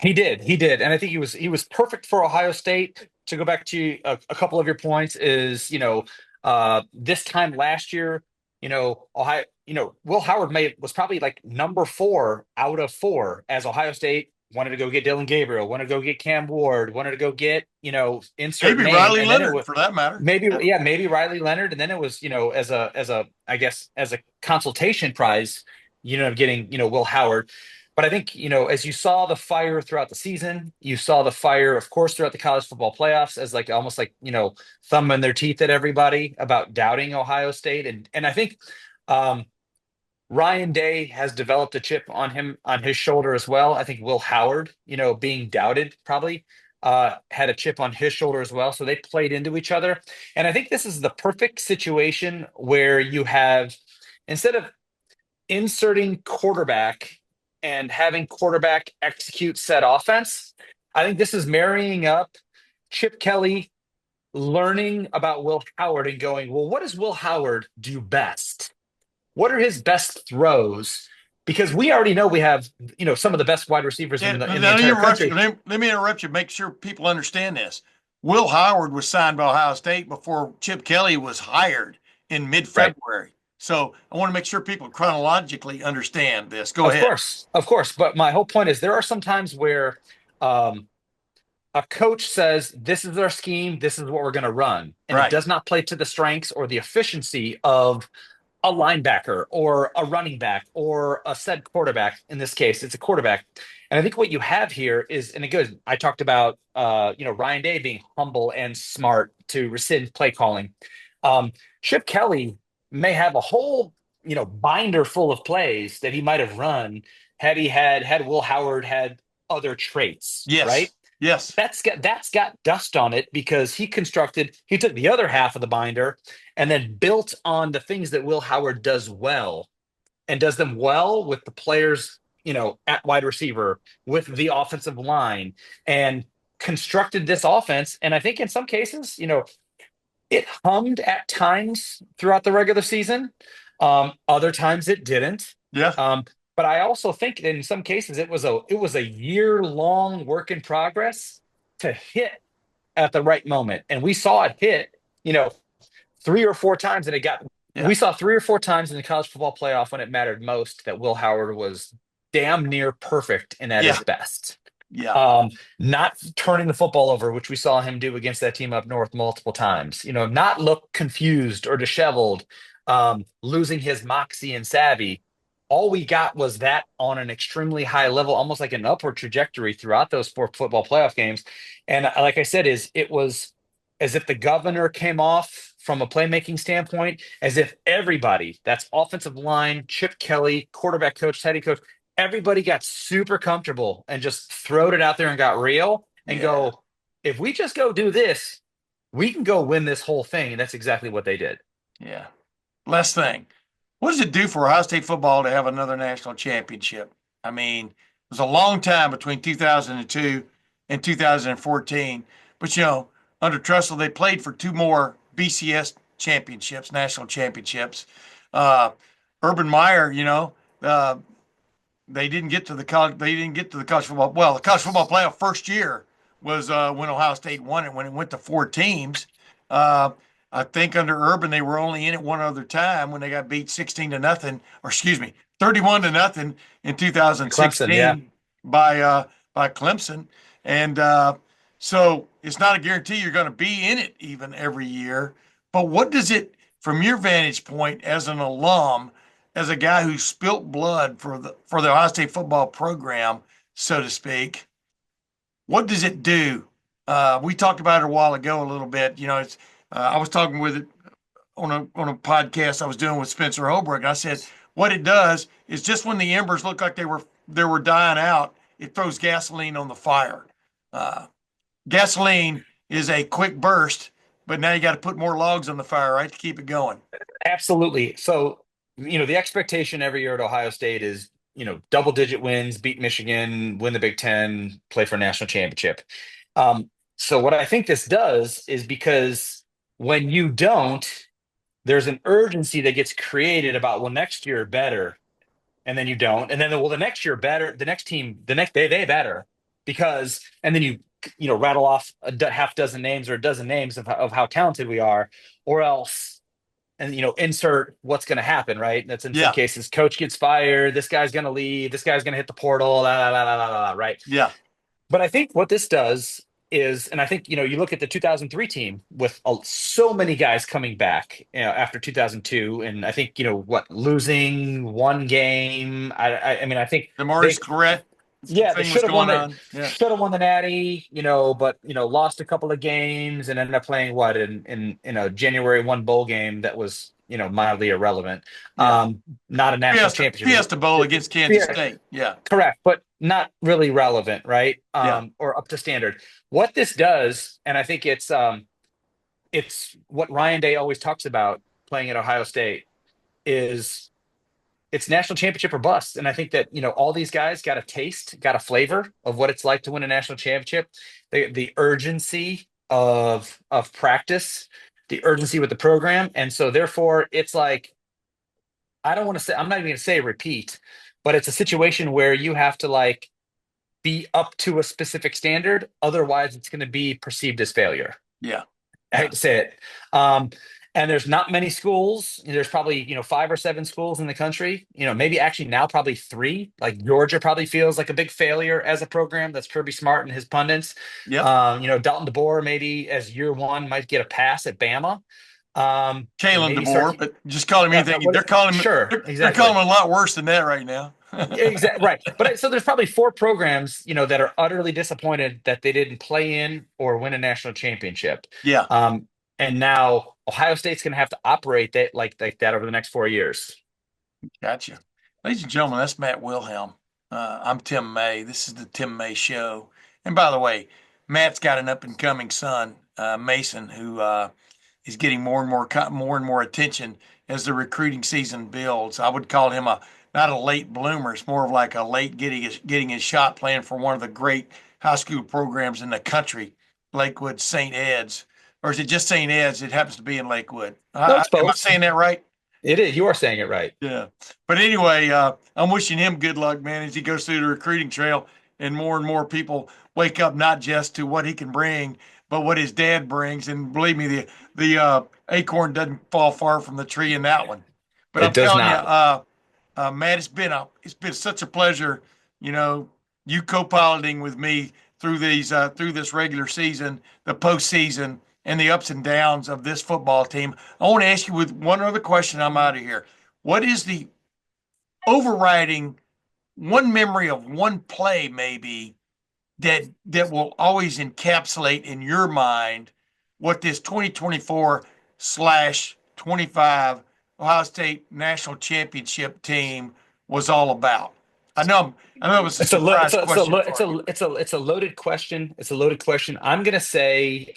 He did, and I think he was perfect for Ohio State. To go back to a couple of your points, is this time last year, Ohio, Will Howard was probably like number 4 out of 4, as Ohio State wanted to go get Dylan Gabriel, wanted to go get Cam Ward, wanted to go get, insert maybe name, Riley Leonard for that matter. Maybe Riley Leonard. And then it was, as a consultation prize, getting, Will Howard. But I think, as you saw the fire throughout the season, you saw the fire, of course, throughout the college football playoffs as like almost like, thumbing their teeth at everybody about doubting Ohio State. And I think Ryan Day has developed a chip on his shoulder as well. I think Will Howard, being doubted probably had a chip on his shoulder as well. So they played into each other. And I think this is the perfect situation where you have, instead of inserting quarterback and having quarterback execute said offense, I think this is marrying up Chip Kelly learning about Will Howard and going, well, what does Will Howard do best? What are his best throws? Because we already know we have, some of the best wide receivers in the entire country. Let me interrupt you. Make sure people understand this. Will Howard was signed by Ohio State before Chip Kelly was hired in mid-February. Right. So I want to make sure people chronologically understand this. Go ahead. Of course. But my whole point is there are some times where a coach says, this is our scheme, this is what we're going to run. And it does not play to the strengths or the efficiency of a linebacker or a running back or a said quarterback. In this case, it's a quarterback. And I think what you have here is, and again, I talked about, Ryan Day being humble and smart to rescind play calling. Chip Kelly may have a whole, binder full of plays that he might have run had Will Howard had other traits. Yes. Right. Yes. That's got dust on it because he took the other half of the binder and then built on the things that Will Howard does well and does them well with the players, at wide receiver, with the offensive line, and constructed this offense. And I think in some cases, it hummed at times throughout the regular season. Other times it didn't. Yeah. But I also think in some cases it was a year-long work in progress to hit at the right moment. And we saw it hit, 3 or 4 times, and we saw 3 or 4 times in the college football playoff when it mattered most that Will Howard was damn near perfect and at his best. Yeah. Not turning the football over, which we saw him do against that team up north multiple times, not look confused or disheveled, losing his moxie and savvy. All we got was that on an extremely high level, almost like an upward trajectory throughout those 4 football playoff games. And like I said, it was as if the governor came off from a playmaking standpoint, as if everybody, that's offensive line, Chip Kelly, quarterback coach, head coach, everybody got super comfortable and just throwed it out there and got real and go, if we just go do this, we can go win this whole thing. And that's exactly what they did. Yeah. Last thing. What does it do for Ohio State football to have another national championship? I mean, it was a long time between 2002 and 2014. But, under Tressel, they played for 2 more BCS championships, national championships. Urban Meyer, they didn't get to the college. They didn't get to the college football. Well, the college football playoff first year was when Ohio State won it, when it went to 4 teams. I think under Urban, they were only in it one other time when they got beat 31-0 in 2016 Clemson, by Clemson. And so it's not a guarantee you're going to be in it even every year. But what does it, from your vantage point as an alum, as a guy who spilt blood for the Ohio State football program, so to speak, what does it do? We talked about it a while ago a little bit. It's I was talking with it on a podcast I was doing with Spencer Holbrook. I said, what it does is just when the embers look like they were dying out, it throws gasoline on the fire. Gasoline is a quick burst, but now you got to put more logs on the fire, right, to keep it going. Absolutely. So, the expectation every year at Ohio State is, double-digit wins, beat Michigan, win the Big Ten, play for a national championship. So what I think this does is, because when you don't, there's an urgency that gets created about, well, next year better, and then you don't, and then the next year better, the next team, the next day they better, because, and then you rattle off a half dozen names or a dozen names of how talented we are, or else, and insert what's going to happen, right? That's in some cases, coach gets fired, this guy's going to leave, this guy's going to hit the portal, right? Yeah. But I think what this does is, and I think, you look at the 2003 team with so many guys coming back, after 2002, and I think, losing one game. I mean, I think DeMaurice they, Clarett yeah, they thing was should have won going the on. Yeah. should have won the Natty, but lost a couple of games and ended up playing what in a January one bowl game that was mildly irrelevant. Yeah. Not a national championship. Fiesta Bowl against Kansas Yeah, State. Yeah. correct, but not really relevant, right? Yeah. Or up to standard. What this does, and I think it's what Ryan Day always talks about playing at Ohio State, is it's national championship or bust. And I think that, all these guys got a taste, got a flavor of what it's like to win a national championship. The urgency of practice, the urgency with the program. And so therefore it's like, I'm not even going to say repeat, but it's a situation where you have to like be up to a specific standard. Otherwise it's going to be perceived as failure. Yeah. I hate to say it. And there's not many schools. There's probably, 5 or 7 schools in the country, maybe actually now probably 3. Like Georgia probably feels like a big failure as a program. That's Kirby Smart and his pundits. Yep. Dalton DeBoer maybe as year one might get a pass at Bama. Kalen DeBoer, but just call him anything. They're calling him, sure, exactly. Exactly. They're calling him a lot worse than that right now. Exactly right. But so there's probably 4 programs, that are utterly disappointed that they didn't play in or win a national championship. Yeah. And now Ohio State's going to have to operate that like that over the next 4 years. Gotcha. Ladies and gentlemen, that's Matt Wilhelm. I'm Tim May. This is the Tim May Show. And by the way, Matt's got an up-and-coming son, Mason, who is getting more and more attention as the recruiting season builds. I would call him not a late bloomer. It's more of like a late getting his shot playing for one of the great high school programs in the country, Lakewood St. Ed's. Or is it just St. Ed's? It happens to be in Lakewood. No, it's both. Am I saying that right? It is. You are saying it right. Yeah. But anyway, I'm wishing him good luck, man, as he goes through the recruiting trail and more people wake up not just to what he can bring, but what his dad brings. And believe me, the acorn doesn't fall far from the tree in that one. But I'm telling you, Matt, it's been such a pleasure, you co-piloting with me through this regular season, the postseason, and the ups and downs of this football team. I want to ask you with one other question. I'm out of here. What is the overriding one memory of one play maybe that will always encapsulate in your mind what this 2024/25 Ohio State National Championship team was all about? I know it was a surprise question. It's a loaded question. It's a loaded question. I'm gonna say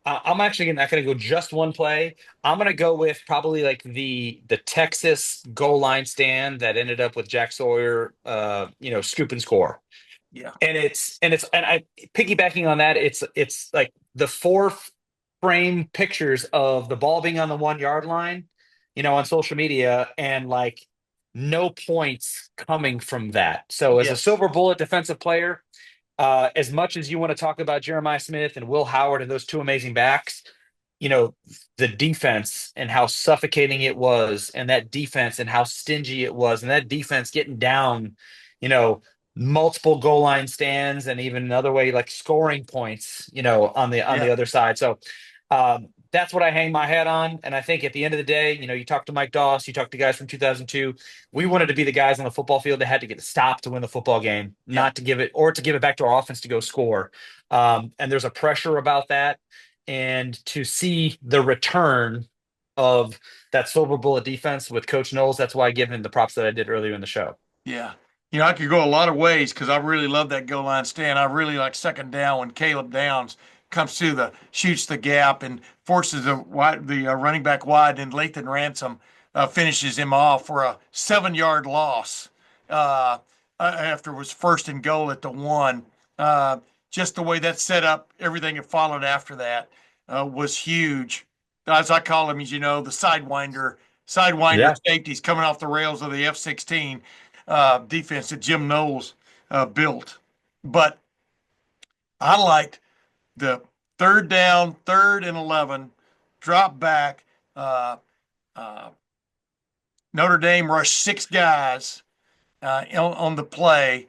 I'm actually not going to go just one play. I'm going to go with probably like the Texas goal line stand that ended up with Jack Sawyer, scoop and score. Yeah. And I piggybacking on that, it's like the 4 frame pictures of the ball being on the 1 yard line, on social media, and like no points coming from that. So as a silver bullet defensive player, as much as you want to talk about Jeremiah Smith and Will Howard and those 2 amazing backs, the defense and how suffocating it was, and that defense and how stingy it was, and that defense getting down, multiple goal line stands, and even another way like scoring points, on the other side. So that's what I hang my hat on. And I think at the end of the day, you talk to Mike Doss, you talk to guys from 2002. We wanted to be the guys on the football field that had to get a stop to win the football game, not to give it back to our offense to go score. And there's a pressure about that. And to see the return of that silver bullet defense with Coach Knowles, that's why I give him the props that I did earlier in the show. Yeah. I could go a lot of ways because I really love that goal line stand. I really like second down when Caleb Downs comes through shoots the gap and forces the running back wide, and Lathan Ransom finishes him off for a 7-yard loss after it was first and goal at the 1. Just the way that set up, everything that followed after that was huge. As I call them, the sidewinder safeties coming off the rails of the F-16 defense that Jim Knowles built. But I liked the third down, 3rd and 11, drop back. Notre Dame rushed 6 guys on the play.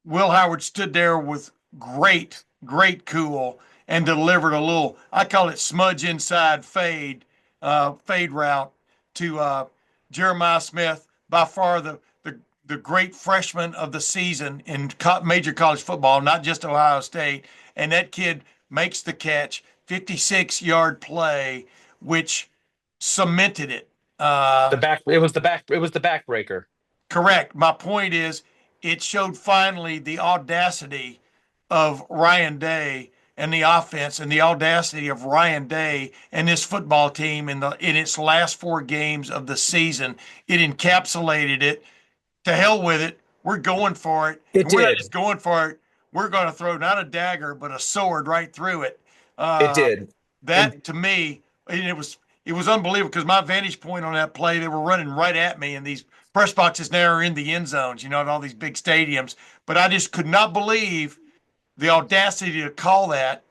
Will Howard stood there with great great cool, and delivered a little, I call it smudge inside fade route to Jeremiah Smith, by far the great freshman of the season in major college football, not just Ohio State. And that kid makes the catch, 56-yard play, which cemented it. It was the backbreaker. Correct. My point is, it showed finally the audacity of Ryan Day and the offense, and the audacity of Ryan Day and this football team in its last 4 games of the season. It encapsulated it. To hell with it. We're going for it. It And we're not did. just going for it. We're going to throw not a dagger, but a sword right through it. It did. That to me, and it was unbelievable, because my vantage point on that play, they were running right at me, and these press boxes now are in the end zones, at all these big stadiums. But I just could not believe the audacity to call that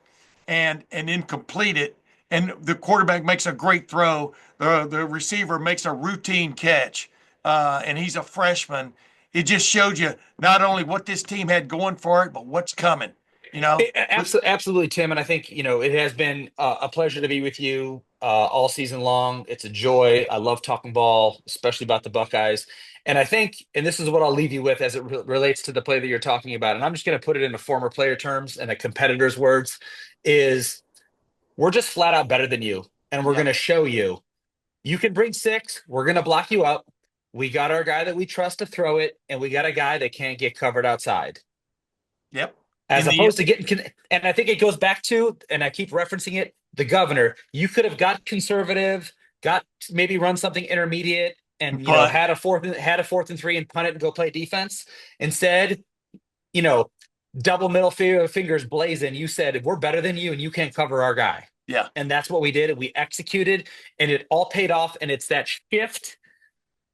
and then complete it. And the quarterback makes a great throw. The receiver makes a routine catch, and he's a freshman. It just showed you not only what this team had going for it, but what's coming. Absolutely, Tim. And I think, it has been a pleasure to be with you all season long. It's a joy. I love talking ball, especially about the Buckeyes. And I think, and this is what I'll leave you with as it relates to the play that you're talking about, and I'm just going to put it into former player terms and a competitor's words, is we're just flat out better than you. And we're going to show you. You can bring 6. We're going to block you up. We got our guy that we trust to throw it, and we got a guy that can't get covered outside. Yep. As opposed to and I think it goes back to, and I keep referencing it, the governor. You could have got conservative, maybe run something intermediate, and had a fourth and 3 and punt it and go play defense. Instead, double middle fingers blazing. You said, we're better than you, and you can't cover our guy. Yeah. And that's what we did. And we executed, and it all paid off. And it's that shift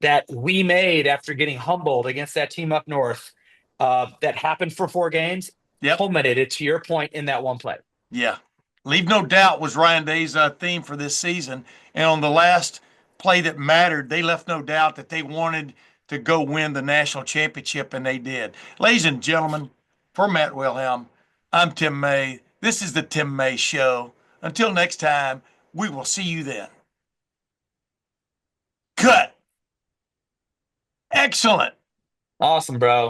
that we made after getting humbled against that team up north that happened for 4 games. Culminated, to your point, in that one play. Yeah. Leave no doubt was Ryan Day's theme for this season. And on the last play that mattered, they left no doubt that they wanted to go win the national championship, and they did. Ladies and gentlemen, for Matt Wilhelm, I'm Tim May. This is the Tim May Show. Until next time, we will see you then. Cut. Excellent. Awesome, bro.